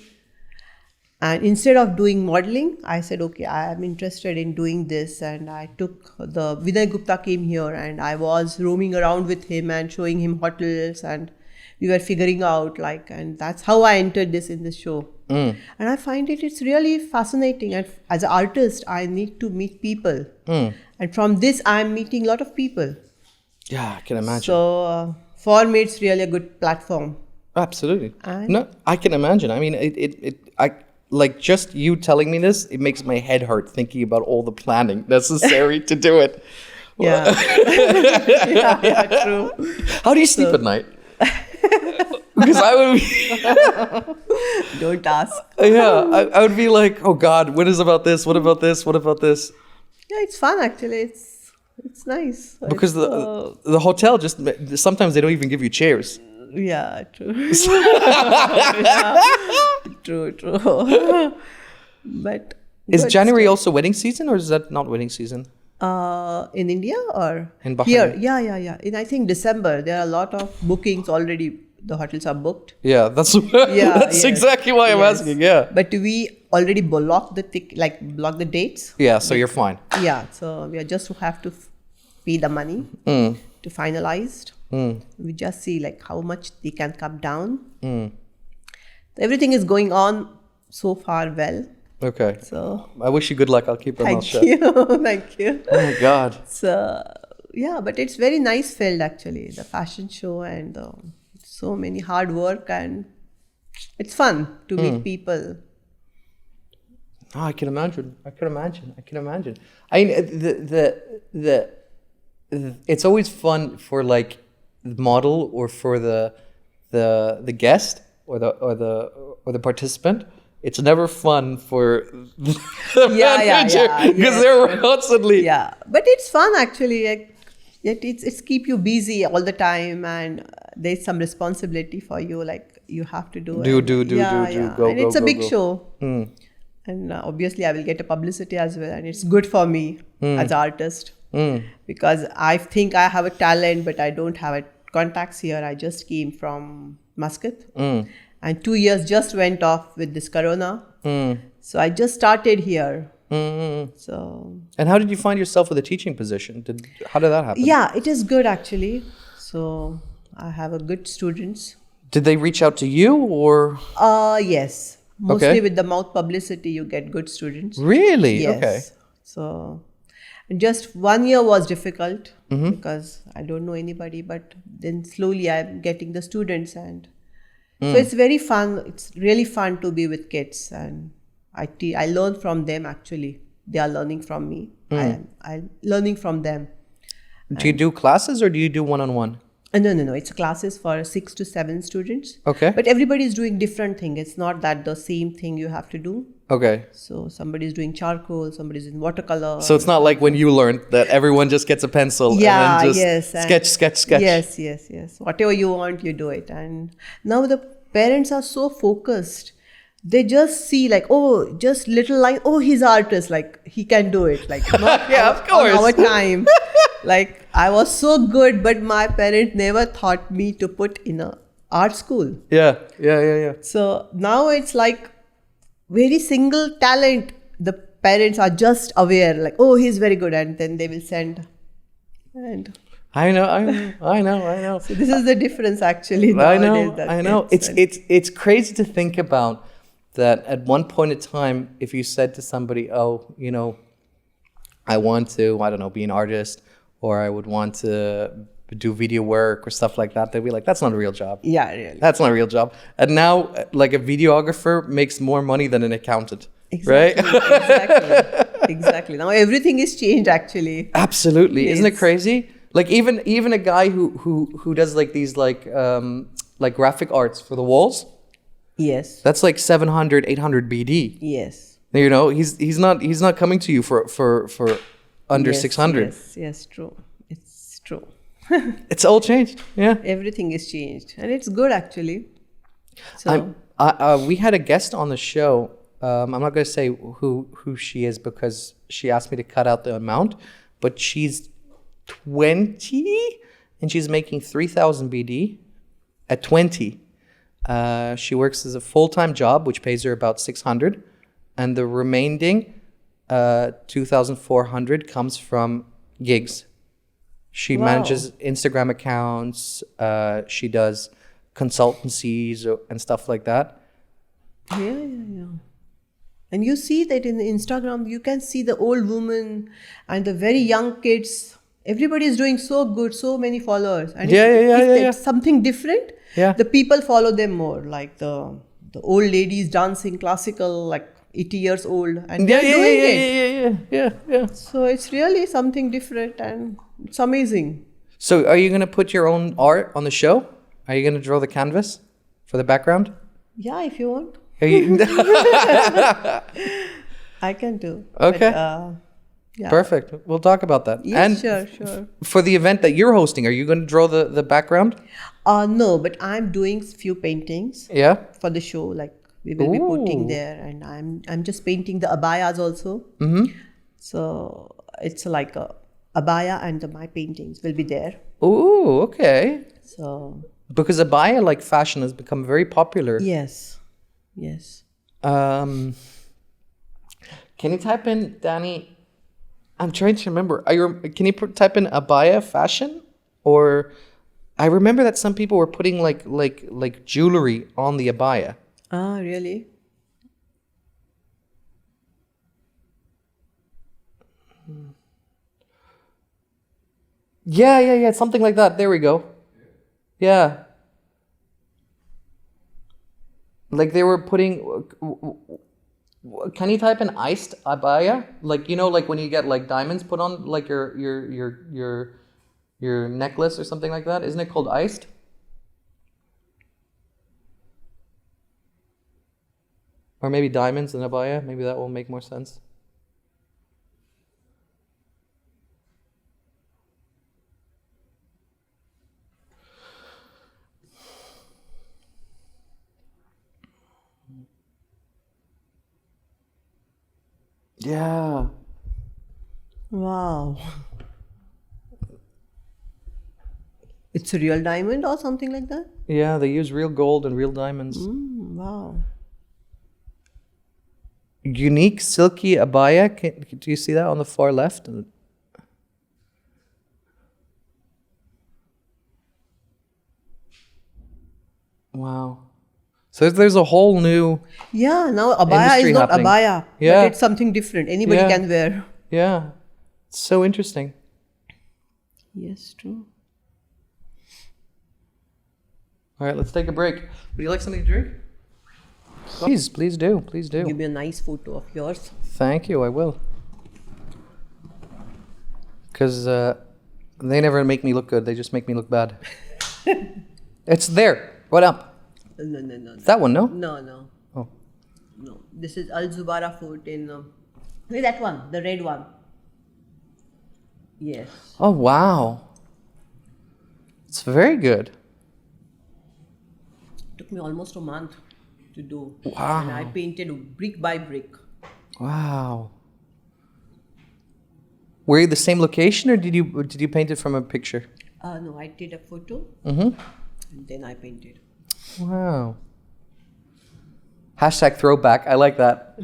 And instead of doing modeling, I said, okay, I am interested in doing this. And I took Vinay Gupta came here, and I was roaming around with him and showing him hotels, and we were figuring out and that's how I entered in this show. And I find it's really fascinating. And as an artist, I need to meet people. And from this, I'm meeting a lot of people. Yeah, I can imagine. So for me, it's really a good platform. Absolutely. And- No, I can imagine. I mean, I like just you telling me this, it makes my head hurt thinking about all the planning necessary to do it. Yeah. yeah, true. How do you sleep at night? Because I would be, Don't ask. I would be like, oh God, what is about this? What about this? What about this? Yeah, it's fun actually. It's nice. Because It's, the hotel just, sometimes they don't even give you chairs. yeah, true. Yeah. True. But Is good January still. also wedding season, or is that not wedding season? In India or In Bahrain. here? Yeah. In I think December there are a lot of bookings already. The hotels are booked. Yeah, that's Yeah, that's yes, exactly why I'm yes. asking. Yeah. But we already block block the dates. Yeah, so you're fine. Yeah, so we just have to pay the money to finalized. We just see how much they can come down. Everything is going on so far well. Okay. So I wish you good luck. I'll keep my mouth thank shut. you, thank you. Oh my God. So yeah, but it's very nice field actually. The fashion show and so many hard work, and it's fun to meet people. Oh, I can imagine. I mean, the it's always fun for like the model or for the guest or the participant. It's never fun for the manager because they're constantly. Yeah, but it's fun actually. It's keep you busy all the time, and there's some responsibility for you. You have to do. Do. Go, and it's a big go. show. And obviously, I will get a publicity as well, and it's good for me as an artist because I think I have a talent, but I don't have contacts here. I just came from Muscat, and 2 years just went off with this corona. So I just started here. So And how did you find yourself with a teaching position? How did that happen? yeah, it is good actually. So I have a good students. Did they reach out to you or? Yes. Mostly Okay. with the mouth publicity, you get good students. Really? Yes. Okay. So just 1 year was difficult because I don't know anybody, but then slowly I'm getting the students, and so it's very fun. It's really fun to be with kids, and I learn from them actually. They are learning from me. I'm learning from them. Do you do classes or do you do one-on-one? No. It's classes for 6 to 7 students. Okay. But everybody is doing different thing. It's not that the same thing you have to do. Okay. So somebody is doing charcoal, somebody is in watercolor. So it's not like when you learned that everyone just gets a pencil Yeah, and then just yes, and- sketch. Yes. Whatever you want, you do it. And now the parents are so focused. They just see just little line. Oh, he's an artist. He can do it. Not Yeah, of course. on our time. I was so good, but my parent never taught me to put in a art school. Yeah. So now it's very single talent. The parents are just aware, oh, he's very good, and then they will send. And I know. so this is the difference actually. I nowadays know. that I know. kids It's crazy to think about that. At one point in time, if you said to somebody, "Oh, I want to, I don't know, be an artist, or I would want to do video work or stuff like that," they'd be like, "That's not a real job. Yeah, really. That's not a real job." And now, like a videographer makes more money than an accountant. Exactly. Exactly. Now everything is changed actually. Absolutely. Isn't it Yes. crazy? Like even a guy who does like these like graphic arts for the walls, Yes. that's like 700, 800 BD. Yes. You know, he's not coming to you for under Yes. 600. Yes. Yes. True. It's true. It's all changed. Yeah. Everything is changed, and it's good actually. So We had a guest on the show. I'm not going to say who she is because she asked me to cut out the amount, but she's 20 and she's making 3,000 BD at 20. She works as a full-time job, which pays her about 600, and the remaining 2,400 comes from gigs. She Wow. manages Instagram accounts. She does consultancies and stuff like that. yeah. And you see that in Instagram, you can see the old women and the very young kids. Everybody is doing so good, so many followers. And Yeah, if yeah. it's something different, Yeah. the people follow them more. Like the old ladies dancing classical, like 80 years old, and they're doing it. Yeah. So it's really something different, and it's amazing. So are you going to put your own art on the show? Are you going to draw the canvas for the background? Yeah, if you want, Are you, I can do. Okay. Yeah. Perfect. We'll talk about that. Yeah, And sure. for the event that you're hosting, are you going to draw the background? No, but I'm doing few paintings Yeah. for the show. Like we will be putting Ooh. there, and I'm just painting the abayas also. Mm-hmm. So it's like a abaya, and my paintings will be there. Ooh, okay. So Because abaya like fashion has become very popular. yes. Can you type in, Danny? I'm trying to remember. Can you type in abaya fashion? Or I remember that some people were putting like jewelry on the abaya. Ah, really? Yeah, something like that. There we go. Yeah. Like they were putting. Can you type in iced abaya? Like like when you get like diamonds put on like your necklace or something like that. Isn't it called iced? Or maybe diamonds and abaya. Maybe that will make more sense. Yeah. Wow. It's a real diamond or something like that? Yeah, they use real gold and real diamonds. Wow. Unique silky abaya. Do you see that on the far left? Wow. So there's a whole new. Yeah, now abaya Industry is not happening. abaya, Yeah. but it's something different. Anybody Yeah. can wear. Yeah. It's so interesting. Yes, true. All right, let's take a break. Would you like something to drink? Please do. Please do. Give me a nice photo of yours. Thank you, I will. Because they never make me look good, they just make me look bad. It's there. What up? No. That one, no? No. Oh. No. This is Al Zubara Fort in. Look at that one, the red one. Yes. Oh, wow. It's very good. Took me almost a month to do. Wow. And I painted brick by brick. Wow. Were you the same location or did you paint it from a picture? No, I did a photo Mm-hmm. and then I painted. Wow. Hashtag throwback. I like that.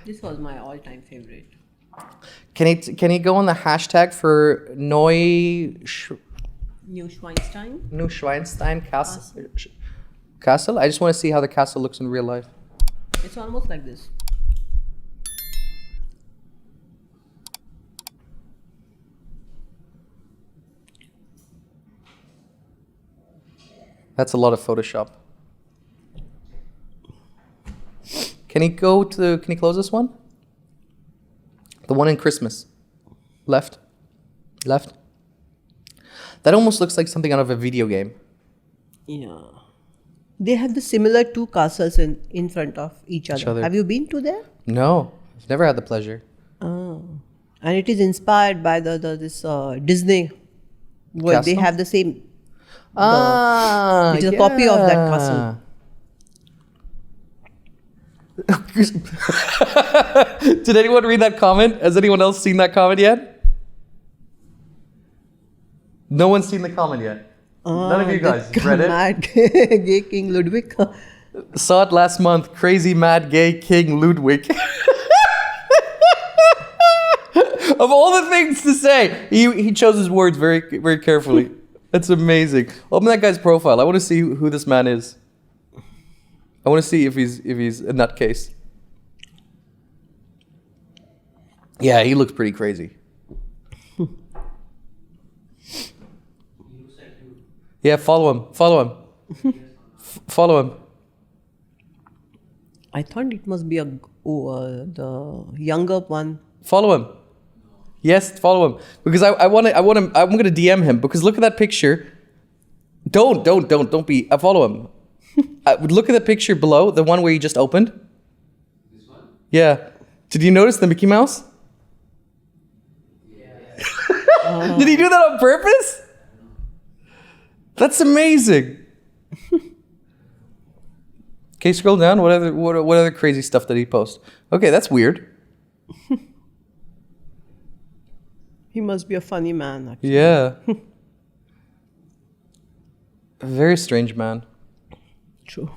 This was my all-time favorite. Can you go on the hashtag for Neuschwanstein. Neuschwanstein Castle? I just want to see how the castle looks in real life. It's almost like this. That's a lot of Photoshop. Can you close this one? The one in Christmas. Left. That almost looks like something out of a video game. Yeah. They have the similar two castles in front of each other. Have you been to there? No, I've never had the pleasure. Oh. And it is inspired by this Disney. Well, they Castle? have the same. It is a yeah. copy of that castle. Did anyone read that comment? Has anyone else seen that comment yet? No one's seen the comment yet. None of you guys read it. Mad gay King Ludwig. Saw it last month. Crazy mad gay King Ludwig. Of all the things to say, he chose his words very, very carefully. That's amazing. Open that guy's profile. I want to see who this man is. I want to see if he's a nutcase. Yeah, he looks pretty crazy. He looks like you. Yeah, follow him. Follow him. I thought it must be the younger one. Follow him. Yes, follow him. Because I'm gonna DM him because look at that picture. Don't be. Follow him. Look at the picture below, the one where you just opened. This one? Yeah. Did you notice the Mickey Mouse? Yeah. Did he do that on purpose? That's amazing. Okay, scroll down. What other crazy stuff did he post? Okay, that's weird. He must be a funny man, actually. Yeah. A very strange man. True.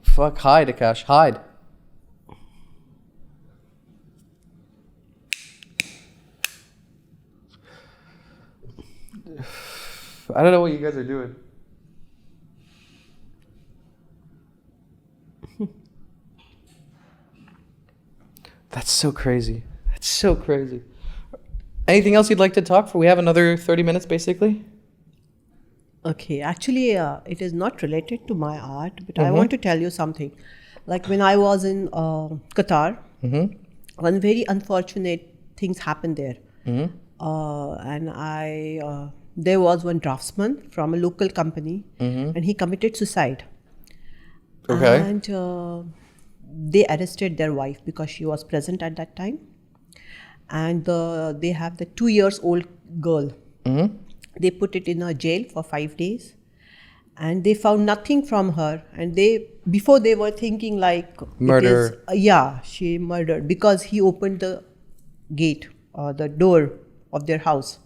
Fuck, hide, Akash, hide. I don't know what you guys are doing. That's so crazy. That's so crazy. Anything else you'd like to talk for? We have another 30 minutes, basically. Okay, actually, it is not related to my art, but I want to tell you something. Like when I was in Qatar, one very unfortunate things happened there. And there was one draftsman from a local company, and he committed suicide. Okay. And they arrested their wife because she was present at that time. And they have the 2-year-old girl. They put it in a jail for 5 days. And they found nothing from her. And before they were thinking like... Murder. She murdered because he opened the gate or the door of their house.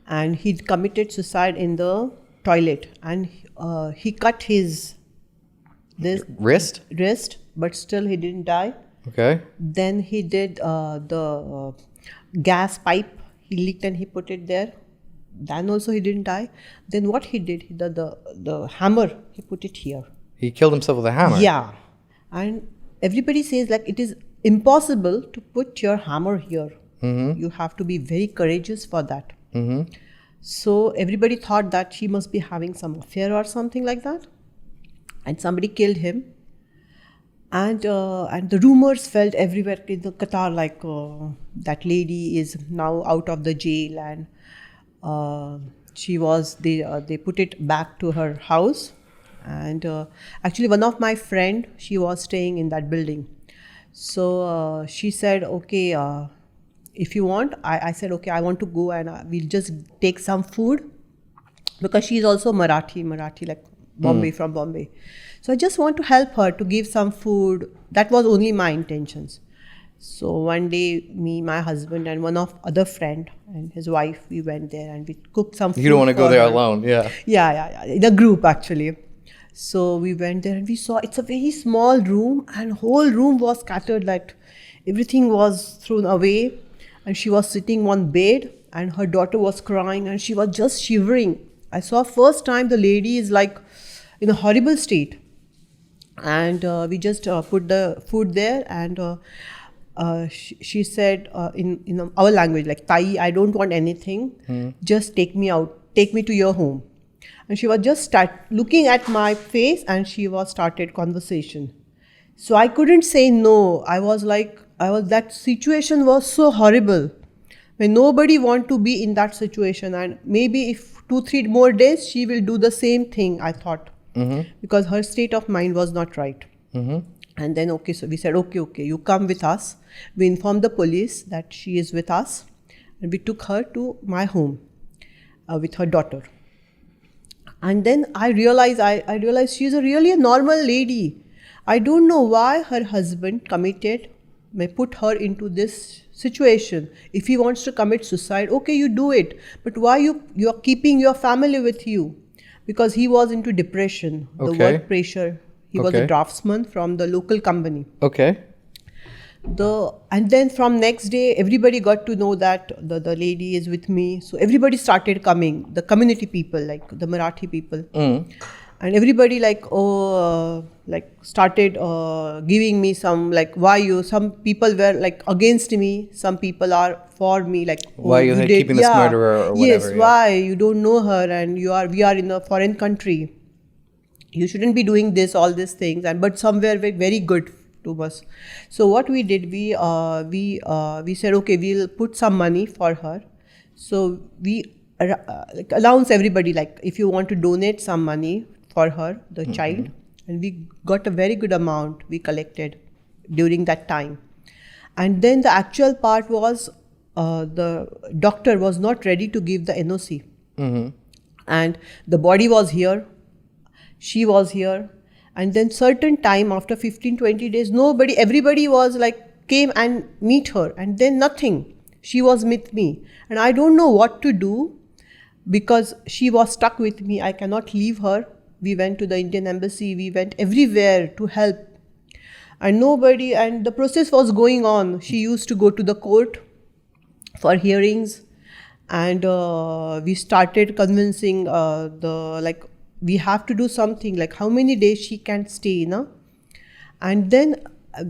And he committed suicide in the toilet. And he cut his Wrist? wrist, but still he didn't die. Okay. Then he did the gas pipe. He leaked and he put it there. Then also he didn't die. Then what he did, the hammer, he put it here. He killed himself with a hammer? Yeah. And everybody says like it is impossible to put your hammer here. You have to be very courageous for that. So everybody thought that she must be having some affair or something like that. And somebody killed him. And the rumors felt everywhere in the Qatar, like that lady is now out of the jail, and they put it back to her house. And actually one of my friend, she was staying in that building. So she said, okay, if you want, I said, okay, I want to go and we'll just take some food, because she's also Marathi like Bombay, from Bombay. So I just want to help her to give some food. That was only my intentions. So one day, me, my husband, and one of other friend and his wife, we went there and we cooked some food. You don't want to go for there her. alone, yeah. Yeah. In a group, actually. So we went there and we saw it's a very small room, and whole room was scattered, like everything was thrown away. And she was sitting on bed, and her daughter was crying, and she was just shivering. I saw first time the lady is like in a horrible state. And we just put the food there, and she said in our language, like, Tai, I don't want anything. Just take me out, take me to your home. And she was just looking at my face, and she was started conversation. So I couldn't say no. That situation was so horrible. When nobody want to be in that situation, and maybe if 2-3 more days she will do the same thing, I thought, because her state of mind was not right. And then okay, so we said okay, you come with us. We informed the police that she is with us, and we took her to my home with her daughter. And then I realized she's really a normal lady. I don't know why her husband may put her into this situation. If he wants to commit suicide, okay, you do it. But why you are keeping your family with you? Because he was into depression, the work pressure. He was a draftsman from the local company. Okay. And then from next day, everybody got to know that the lady is with me. So everybody started coming, the community people, like the Marathi people. And everybody started giving me some, some people were like against me, some people are for me, like, why you keeping this murderer or whatever. Yes, why? You don't know her, and we are in a foreign country. You shouldn't be doing all these things. But some were very good to us. So what we did, we said, okay, we'll put some money for her. So we announce everybody, like, if you want to donate some money for her, the child. And we got a very good amount we collected during that time. And then the actual part was, the doctor was not ready to give the NOC. And the body was here, she was here. And then certain time, after 15-20 days, everybody was like, came and meet her. And then nothing. She was with me. And I don't know what to do, because she was stuck with me. I cannot leave her. We went to the Indian embassy. We went everywhere to help. And the process was going on. She used to go to the court for hearings. And we started convincing we have to do something, like how many days she can stay, no? And then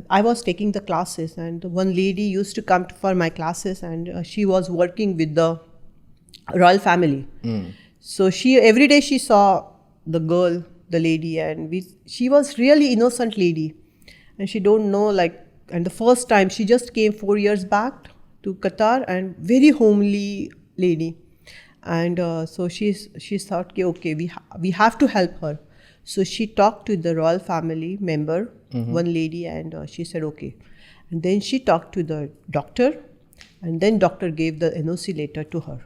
I was taking the classes, and one lady used to come for my classes, and she was working with the royal family. So every day she saw the girl, the lady, and she was really innocent lady, and she don't know, and the first time she just came 4 years back to Qatar, and very homely lady. And so she thought, okay, we have to help her. So she talked to the royal family member, one lady, and she said, okay. And then she talked to the doctor, and then doctor gave the NOC letter to her.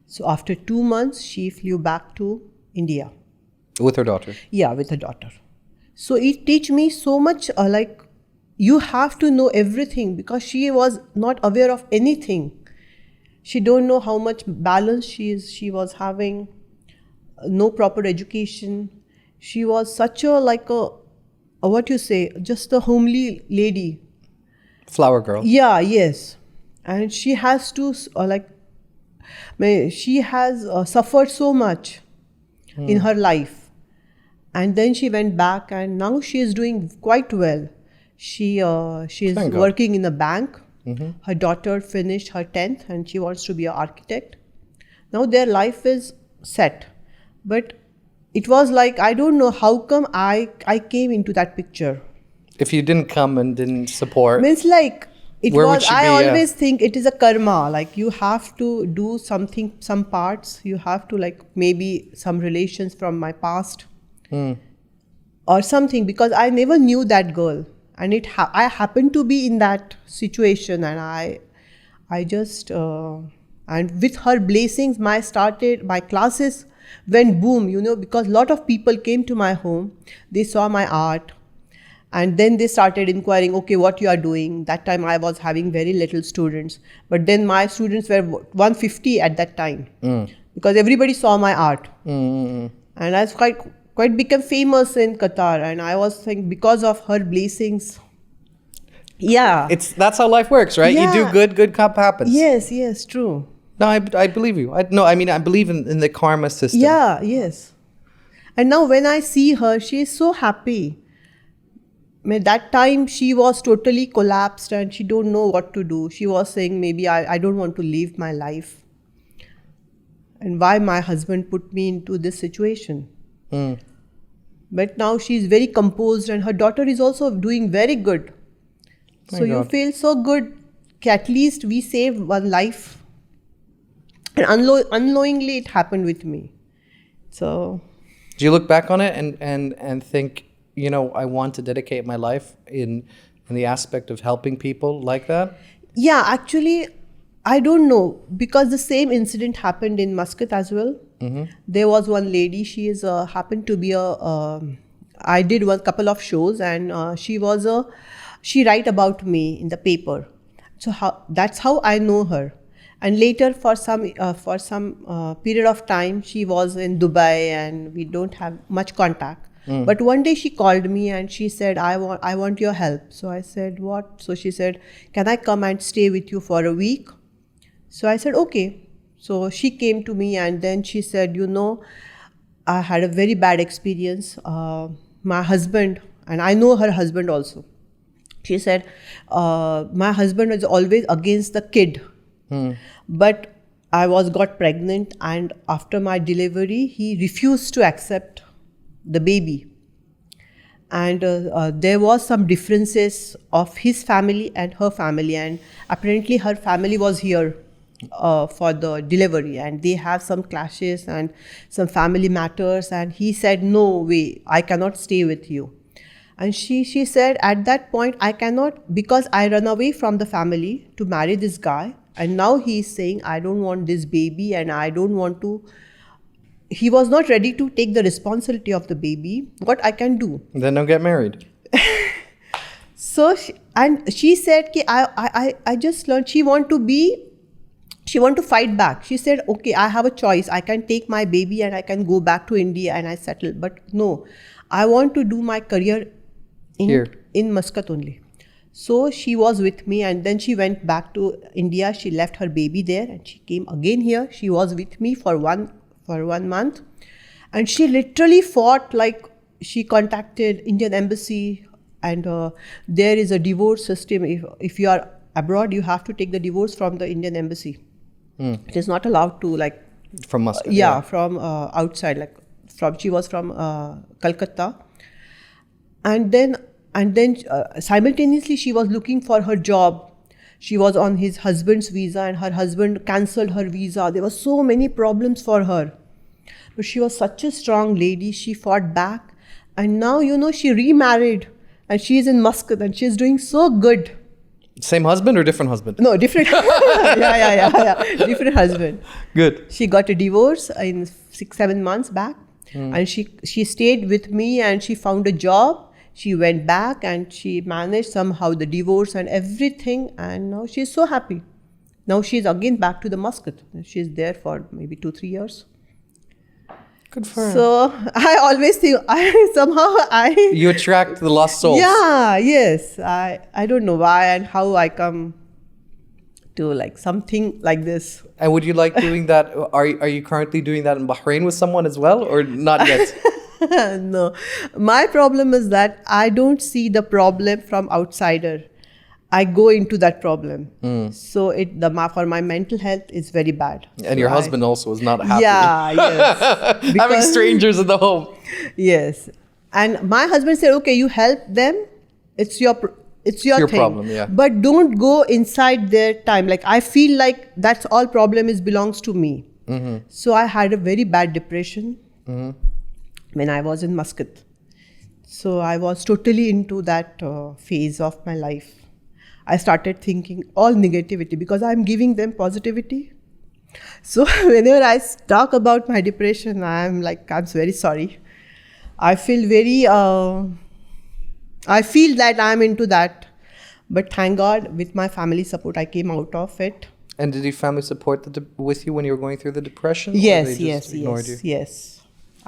So after 2 months, she flew back to India. With her daughter? Yeah, with her daughter. So it teach me so much, you have to know everything, because she was not aware of anything. She don't know how much balance she was having, no proper education. She was such just a homely lady. Flower girl. Yeah, yes. And she has to, she has suffered so much in her life. And then she went back, and now she is doing quite well. She is working in a bank. Her daughter finished her 10th, and she wants to be an architect. Now their life is set. But it was like, I don't know how come I came into that picture. If you didn't come and didn't support, means like it where would was. she I be? always think it is a karma. Like you have to do something, some parts. You have to maybe some relations from my past or something, because I never knew that girl. And I happened to be in that situation, and I just and with her blessings, my classes went boom, because a lot of people came to my home. They saw my art, and then they started inquiring, okay, what you are doing. That time I was having very little students, but then my students were 150 at that time, because everybody saw my art, and I was quite become famous in Qatar. And I was thinking, because of her blessings, that's how life works, right? Yeah. You do good happens. Yes, true. No, I believe you. I believe in the karma system. Yeah, yes. And now when I see her, she is so happy. That time she was totally collapsed, and she don't know what to do. She was saying, maybe I don't want to live my life. and why my husband put me into this situation. Mm. But now she's very composed, and her daughter is also doing very good. My So you God. feel so good. At least we saved one life. And unknowingly it happened with me. So Do you look back on it and think, you know, I want to dedicate my life in the aspect of helping people like that? yeah, actually, I don't know, because the same incident happened in Muscat as well. There was one lady. She is happened to be I did one couple of shows, and she write about me in the paper. So that's how I know her. And later, for some period of time, she was in Dubai, and we don't have much contact. But one day she called me and she said, I want your help. So I said, what? So she said, can I come and stay with you for a week? So I said, okay. So she came to me, and then she said, I had a very bad experience. My husband, and I know her husband also. She said, my husband was always against the kid. But I got pregnant, and after my delivery, he refused to accept the baby. And there was some differences of his family and her family, and apparently her family was here for the delivery, and they have some clashes and some family matters, and he said, no way, I cannot stay with you. And she said, at that point, I cannot, because I run away from the family to marry this guy, and now he is saying, I don't want this baby, and I don't want to, he was not ready to take the responsibility of the baby. What I can do? Then don't get married. So she said, ki I just learned, she want to fight back. She said, okay, I have a choice. I can take my baby and I can go back to India and I settle. But no, I want to do my career in Muscat only. So she was with me, and then she went back to India. She left her baby there and she came again here. She was with me for one month, and she literally fought. Like, she contacted Indian embassy, and there is a divorce system. If you are abroad, you have to take the divorce from the Indian embassy. It is not allowed to, like, From Muscat. from outside. Like, she was from Calcutta, and then simultaneously she was looking for her job. She was on his husband's visa, and her husband cancelled her visa. There were so many problems for her. But she was such a strong lady. She fought back. And now, she remarried. And she is in Muscat, and she is doing so good. Same husband or different husband? No, different. yeah. Different husband. Good. She got a divorce in 6-7 months back. And she stayed with me, and she found a job. She went back and she managed somehow the divorce and everything, and now she's so happy. Now she's again back to the Muscat. She's there for maybe 2-3 years. Good for her. So I always think You attract the lost souls. Yeah, yes. I don't know why and how I come to like something like this. And would you like doing that? Are you currently doing that in Bahrain with someone as well, or not yet? No, my problem is that I don't see the problem from outsider. I go into that problem. So for my mental health is very bad. And so your husband also is not happy. Yeah, yes. Having strangers in the home. Yes. And my husband said, okay, you help them. It's your thing. problem, yeah. But don't go inside their time. Like, I feel like that's all problem belongs to me. So I had a very bad depression. When I was in Muscat. So I was totally into that phase of my life. I started thinking all negativity because I'm giving them positivity. So whenever I talk about my depression, I'm very sorry. I feel I feel that I'm into that. But thank God, with my family support, I came out of it. And did your family support with you when you were going through the depression? Yes, or they just ignored you? yes.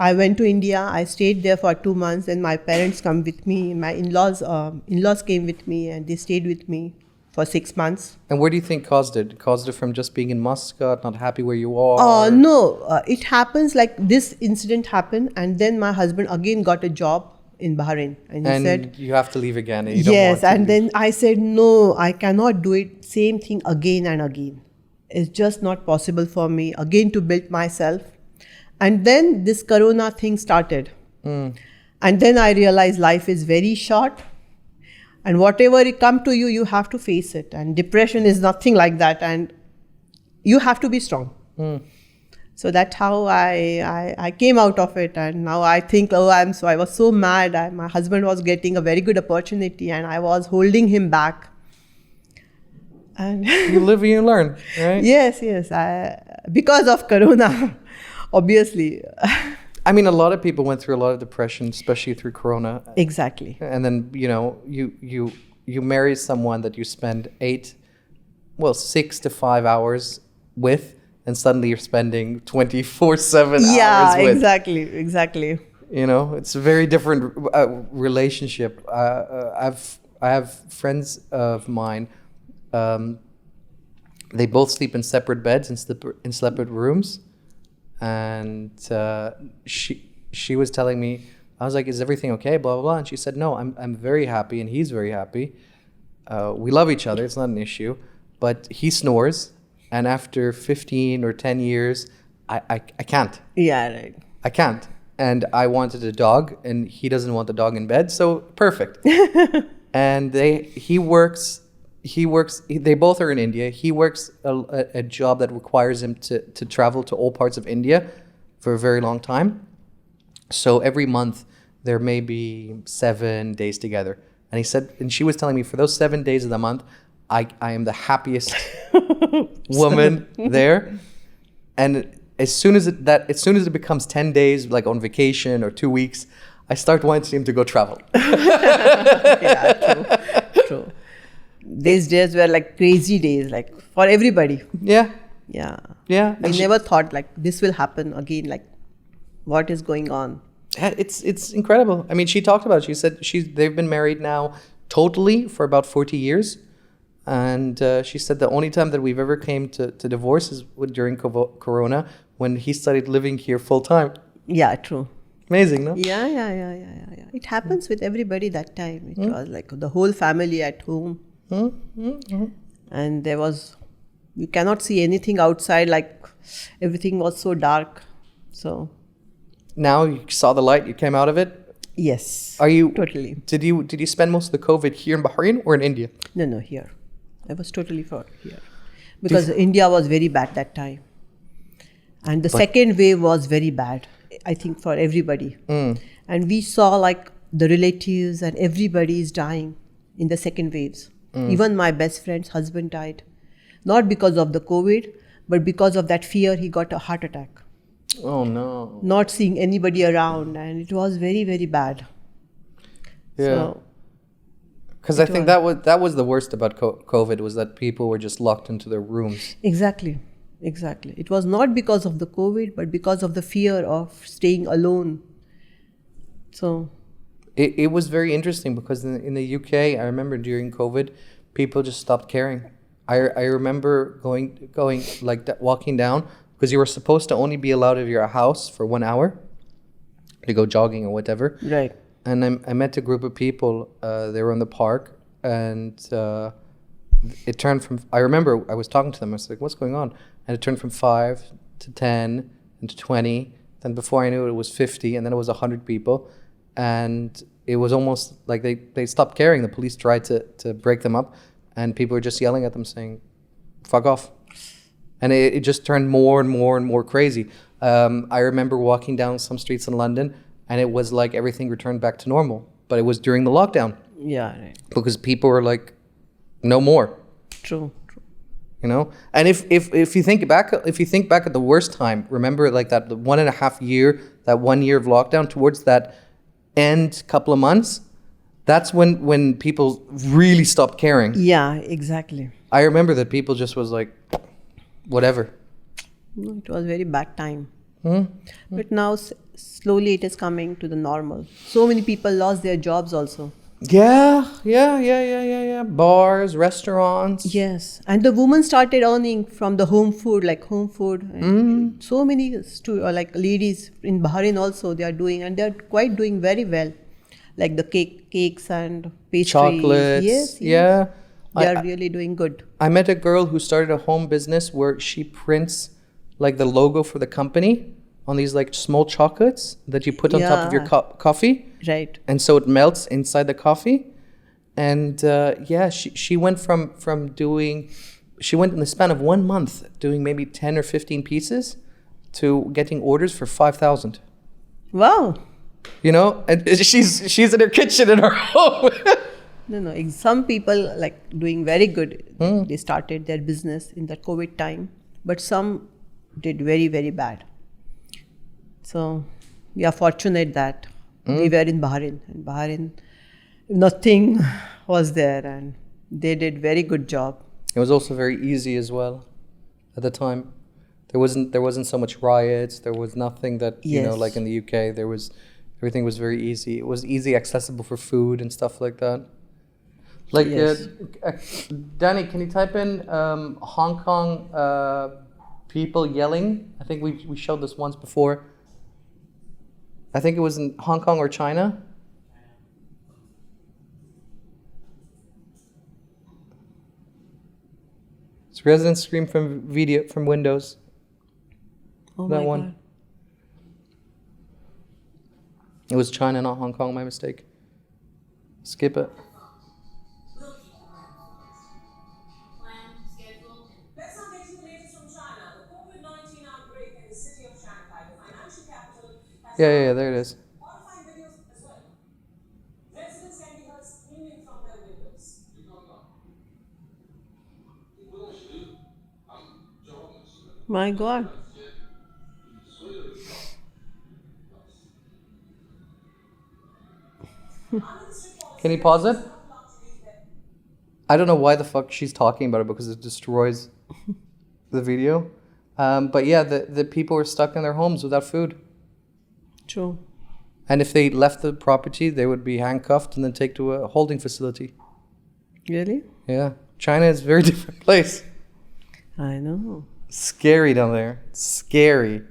I went to India. I stayed there for 2 months, and my parents come with me. My in-laws came with me, and they stayed with me for 6 months. And where do you think caused it? Caused it from just being in Muscat, not happy where you are? No, it happens like this incident happened, and then my husband again got a job in Bahrain, and he said, you have to leave again. And you yes, don't want and to then I said, no, I cannot do it. Same thing again and again. It's just not possible for me again to build myself. And then this corona thing started. And then I realized life is very short. And whatever it come to you, you have to face it. And depression is nothing like that. And you have to be strong. So that's how I came out of it. And now I think, I was so mad. My husband was getting a very good opportunity and I was holding him back. And You live and you learn, right? yes, because of corona, obviously. I mean, a lot of people went through a lot of depression, especially through Corona. Exactly. And then, you marry someone that you spend 6 to 5 hours with, and suddenly you're spending 24/7 hours with. Exactly. It's a very different relationship. I have friends of mine. They both sleep in separate beds in separate rooms, and she was telling me, I was like, "Is everything okay?" Blah blah blah, and she said, "No, I'm very happy, and he's very happy. We love each other. It's not an issue, but he snores, and after 15 or 10 years, I can't. Yeah, right. I can't. And I wanted a dog, and he doesn't want the dog in bed, so perfect." And they both are in India. He works a job that requires him to travel to all parts of India for a very long time. So every month there may be 7 days together. And she was telling me, for those 7 days of the month, I am the happiest woman there. And as soon as it becomes 10 days, like on vacation or 2 weeks, I start wanting him to go travel. Yeah, true. These days were like crazy days, like for everybody. Yeah. Yeah. Yeah. We never thought like this will happen again. Like, what is going on? It's incredible. I mean, she talked about it. She said they've been married now totally for about 40 years. And she said the only time that we've ever came to divorce is during Corona, when he started living here full time. Yeah, true. Amazing, no? Yeah. It happens with everybody that time. It was like the whole family at home. And you cannot see anything outside, like everything was so dark. So now you saw the light, you came out of it. Yes. Totally. Did you spend most of the COVID here in Bahrain or in India? No, here. I was totally for here. Because India was very bad that time. And the second wave was very bad, I think, for everybody. And we saw like the relatives and everybody is dying in the second waves. Even my best friend's husband died. Not because of the COVID, but because of that fear, he got a heart attack. Oh no. Not seeing anybody around, and it was very, very bad. Yeah. Because I think that was the worst about COVID, was that people were just locked into their rooms. Exactly. It was not because of the COVID, but because of the fear of staying alone. So it was very interesting, because in the UK, I remember during COVID, people just stopped caring. I remember going like that, walking down, because you were supposed to only be allowed out of your house for 1 hour to go jogging or whatever. Right. And I met a group of people. They were in the park, and it turned from. I remember I was talking to them. I was like, "What's going on?" And it turned from 5 to 10 and to 20. Then before I knew it was 50, and then it was 100 people, and it was almost like they stopped caring. The police tried to break them up, and people were just yelling at them, saying, "Fuck off." And it just turned more and more and more crazy. I remember walking down some streets in London, and it was like everything returned back to normal. But it was during the lockdown. Yeah, right. Because people were like, no more. True. And if you think back at the worst time, remember like that 1.5 year, that 1 year of lockdown, towards that end couple of months, that's when people really stopped caring. Yeah, exactly. I remember that people just was like, whatever. It was very bad time. But now slowly it is coming to the normal. So many people lost their jobs also. Yeah. Bars, restaurants. Yes, and the women started earning from the home food. And so many like ladies in Bahrain also, they are doing, and they are quite doing very well, like the cakes and pastries. Chocolates. Yes. Yeah. They are really doing good. I met a girl who started a home business where she prints like the logo for the company on these like small chocolates that you put on top of your coffee. Right. And so it melts inside the coffee. And she went from doing, she went in the span of 1 month doing maybe 10 or 15 pieces to getting orders for 5,000. Wow. You know, and she's in her kitchen in her home. No. Some people like doing very good. They started their business in the COVID time, but some did very, very bad. So we are fortunate that we were in Bahrain. In Bahrain, nothing was there, and they did very good job. It was also very easy as well at the time. There wasn't so much riots. There was nothing that like in the UK. Everything was very easy. It was easy accessible for food and stuff like that. Like Danny, can you type in Hong Kong people yelling? I think we showed this once before. I think it was in Hong Kong or China. It's residents scream from windows. Oh That my one. God. It was China, not Hong Kong. My mistake. Skip it. Let's now get you the latest from China. The COVID-19 outbreak in the city of Shanghai, the financial capital, has Yeah, there it is. horrifying videos as well. Residents can be heard screaming from their windows. My God. Can you pause it? I don't know why the fuck she's talking about it because it destroys the video. But yeah, the people were stuck in their homes without food. True. And if they left the property, they would be handcuffed and then taken to a holding facility. Really? Yeah. China is a very different place. I know. Scary down there. Scary.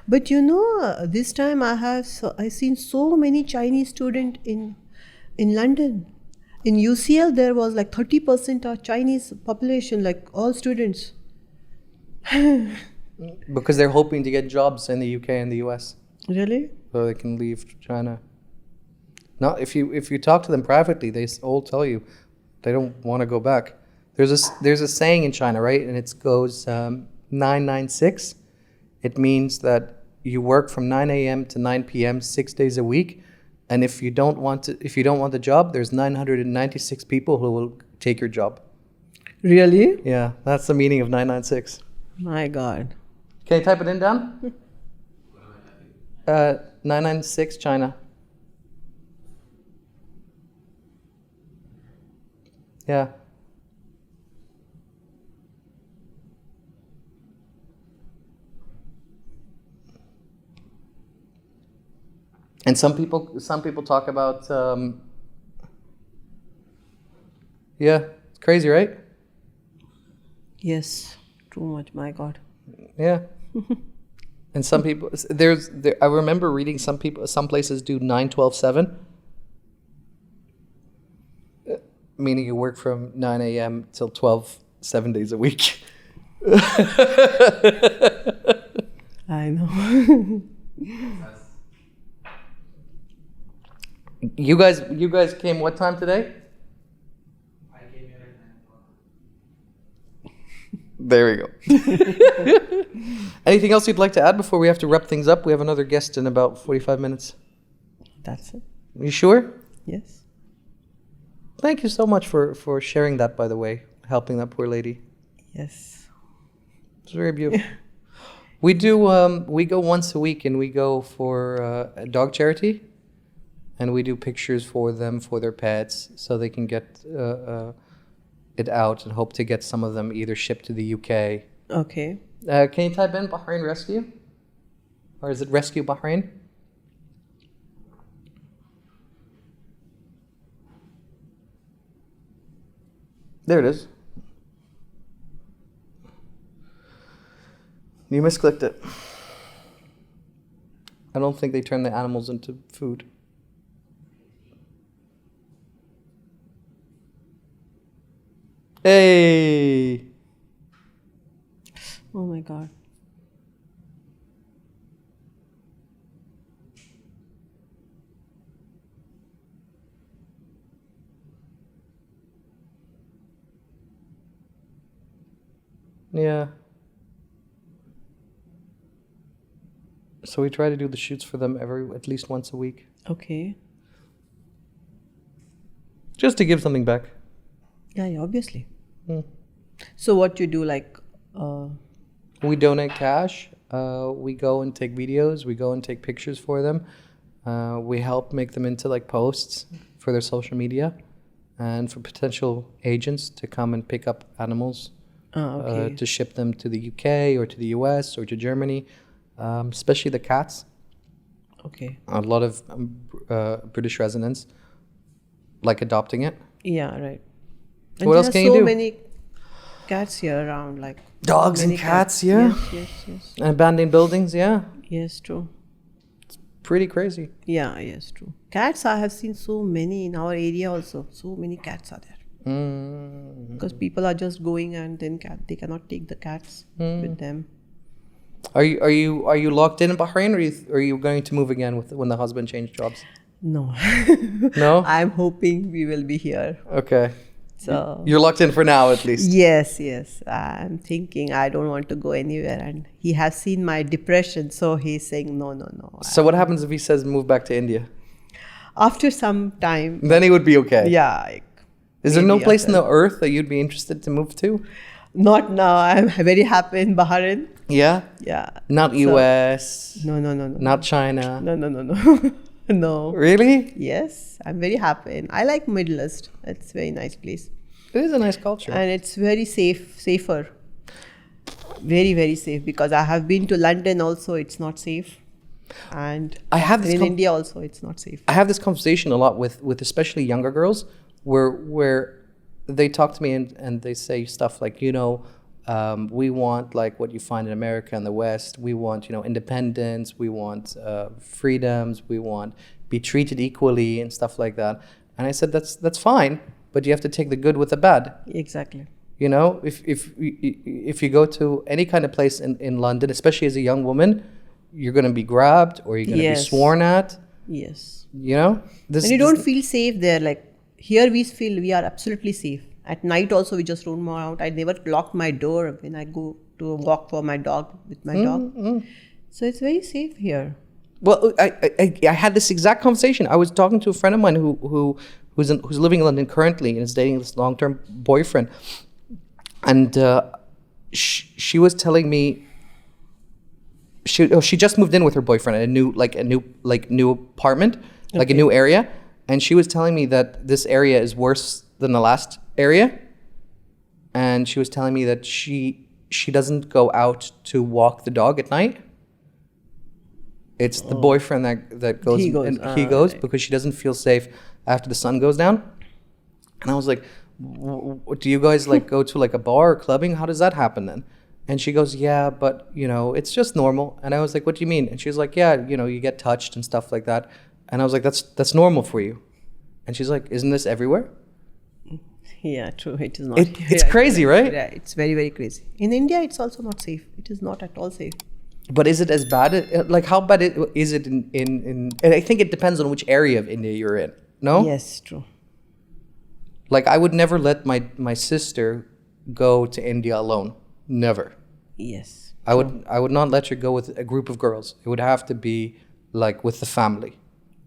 But this time I seen so many Chinese students in London. In UCL there was like 30% of Chinese population, like all students. Because they're hoping to get jobs in the UK and the US. Really? So they can leave China. No, if you talk to them privately, they all tell you they don't want to go back. There's a saying in China, right? And it goes 996. It means that you work from 9 a.m. to 9 p.m. 6 days a week, and if you don't want the job, there's 996 people who will take your job. Really? Yeah, that's the meaning of 996. My God. Can you type it in down? 996 China. Yeah. And some people talk about it's crazy, right? Yes. Too much. My God. Yeah. And some people I remember reading some places do 9-12-7. Meaning you work from 9 a.m. till 12, 7 days a week. I know. You guys came what time today? I came here at 9 o'clock. There we go. Anything else you'd like to add before we have to wrap things up? We have another guest in about 45 minutes. That's it. You sure? Yes. Thank you so much for sharing that, by the way, helping that poor lady. Yes. It's very beautiful. We go once a week and we go for a dog charity, and we do pictures for them, for their pets, so they can get it out and hope to get some of them either shipped to the UK. Okay. Can you type in Bahrain Rescue? Or is it Rescue Bahrain? There it is. You misclicked it. I don't think they turn the animals into food. Hey. Oh my God. Yeah. So we try to do the shoots for them at least once a week, Okay. just to give something back. Yeah, yeah, obviously. Hmm. So what you do, like, We donate cash. We go and take videos. We go and take pictures for them. We help make them into like posts for their social media, and for potential agents to come and pick up animals okay. to ship them to the UK or to the US or to Germany, especially the cats. Okay. A lot of British residents like adopting it. Yeah, right. So what else there can are you so do? many cats here around, like Dogs and many cats, yeah. Yes, yes, yes. And abandoned buildings, yeah. Yes, true. Pretty crazy. Yeah, yes, true. Cats, I have seen so many in our area also. So many cats are there. Because people are just going and then they cannot take the cats with them. Are you locked in Bahrain, or are you going to move again when the husband changed jobs? No. No? I'm hoping we will be here. Okay. So You're locked in for now, at least. yes, yes. I'm thinking I don't want to go anywhere, and he has seen my depression, so he's saying no, no, no. So what happens if he says move back to India? After some time, Then he would be okay. yeah. Like, Is there no maybe place in after. the earth that you'd be interested to move to? Not now. I'm very happy in Bahrain. Yeah. Yeah. Not So- US. No, no, no, no. Not China. No, no, no, no. No. Really? Yes, I'm very happy. And I like Middle East. It's a very nice place. It is a nice culture. And it's very safer. Very, very safe, because I have been to London also, it's not safe. And I have this in com- India also, it's not safe. I have this conversation a lot with especially younger girls, where they talk to me and they say stuff like, we want like what you find in America and the West. We want, independence. We want freedoms. We want be treated equally and stuff like that. And I said, that's fine, but you have to take the good with the bad. Exactly. If you go to any kind of place in London, especially as a young woman, you're going to be grabbed or you're going to be Yes. sworn at. Yes. This And you don't feel safe there. Like here we feel we are absolutely safe. At night also we just roam around. I never lock my door when I go to walk for my dog with my dog. So it's very safe here. Well, I had this exact conversation. I was talking to a friend of mine who's living in London currently and is dating this long-term boyfriend, and she was telling me she just moved in with her boyfriend in a new apartment, like a new area, and she was telling me that this area is worse than the last area, and she was telling me that she doesn't go out to walk the dog at night. It's the boyfriend that goes. He goes. He goes Right. because she doesn't feel safe after the sun goes down. And I was like, do you guys like go to like a bar or clubbing? How does that happen then? And she goes, yeah, but it's just normal. And I was like, what do you mean? And she was like, yeah, you get touched and stuff like that. And I was like, that's normal for you. And she's like, isn't this everywhere? Yeah, true. It is not. It's crazy, right? Yeah, it's very, very crazy. In India, it's also not safe. It is not at all safe. But is it as bad? Like, how bad is it in? And I think it depends on which area of India you're in. No. Yes, true. Like, I would never let my sister go to India alone. Never. Yes. I would not let her go with a group of girls. It would have to be like with the family,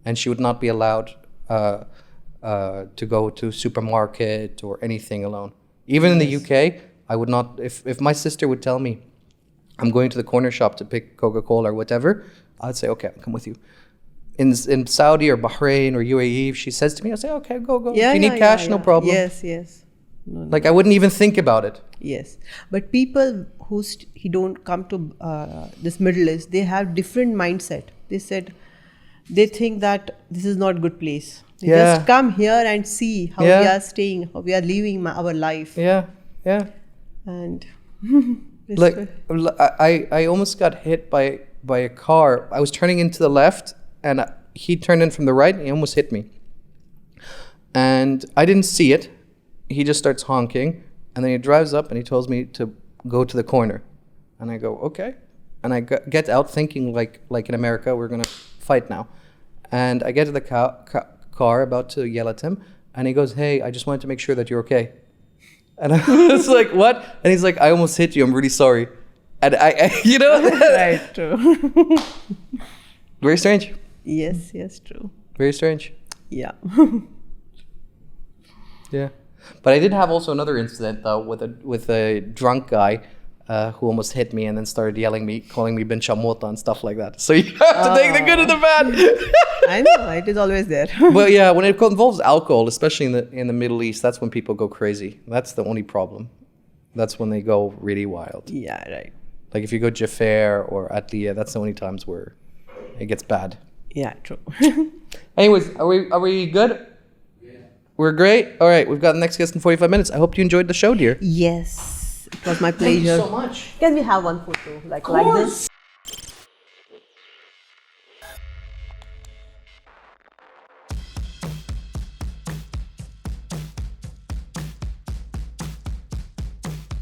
and she would not be allowed to go to supermarket or anything alone. Even in the UK, I would not. If my sister would tell me, I'm going to the corner shop to pick Coca-Cola or whatever, I'd say, okay, I'll come with you. In Saudi or Bahrain or UAE, if she says to me, I'll say, okay, go. Yeah, if you need cash, no problem. Yes, yes. No, Like, I wouldn't even think about it. yes. But people who don't come to this Middle East, they have different mindset. They think that this is not good place. They Yeah. just come here and see how Yeah. we are staying, how we are living our life. Yeah. And Like, I almost got hit by a car. I was turning into the left, and he turned in from the right, and he almost hit me. And I didn't see it. He just starts honking, And then he drives up and he tells me to go to the corner. And I go, okay. And I get out thinking like in America, we're going to fight now. And I get to the car about to yell at him. And he goes, hey, I just wanted to make sure that you're okay. And I was like, what? And he's like, I almost hit you. I'm really sorry. And I you know. Right, true. Very strange. Yes, true. Very strange. Yeah. Yeah. But I did have also another incident though with a drunk guy who almost hit me and then started calling me Ben Chamota and stuff like that. So you have to take the good and the bad. I know, it is always there. But yeah, when it involves alcohol, especially in the Middle East, that's when people go crazy. That's the only problem. That's when they go really wild. Yeah, right. Like if you go Jafar or Atliya, that's the only times where it gets bad. Yeah, true. Anyways, are we good? Yeah. We're great. All right, we've got the next guest in 45 minutes. I hope you enjoyed the show, dear. Yes, it was my pleasure. Thank you so much. Can we have one photo like this?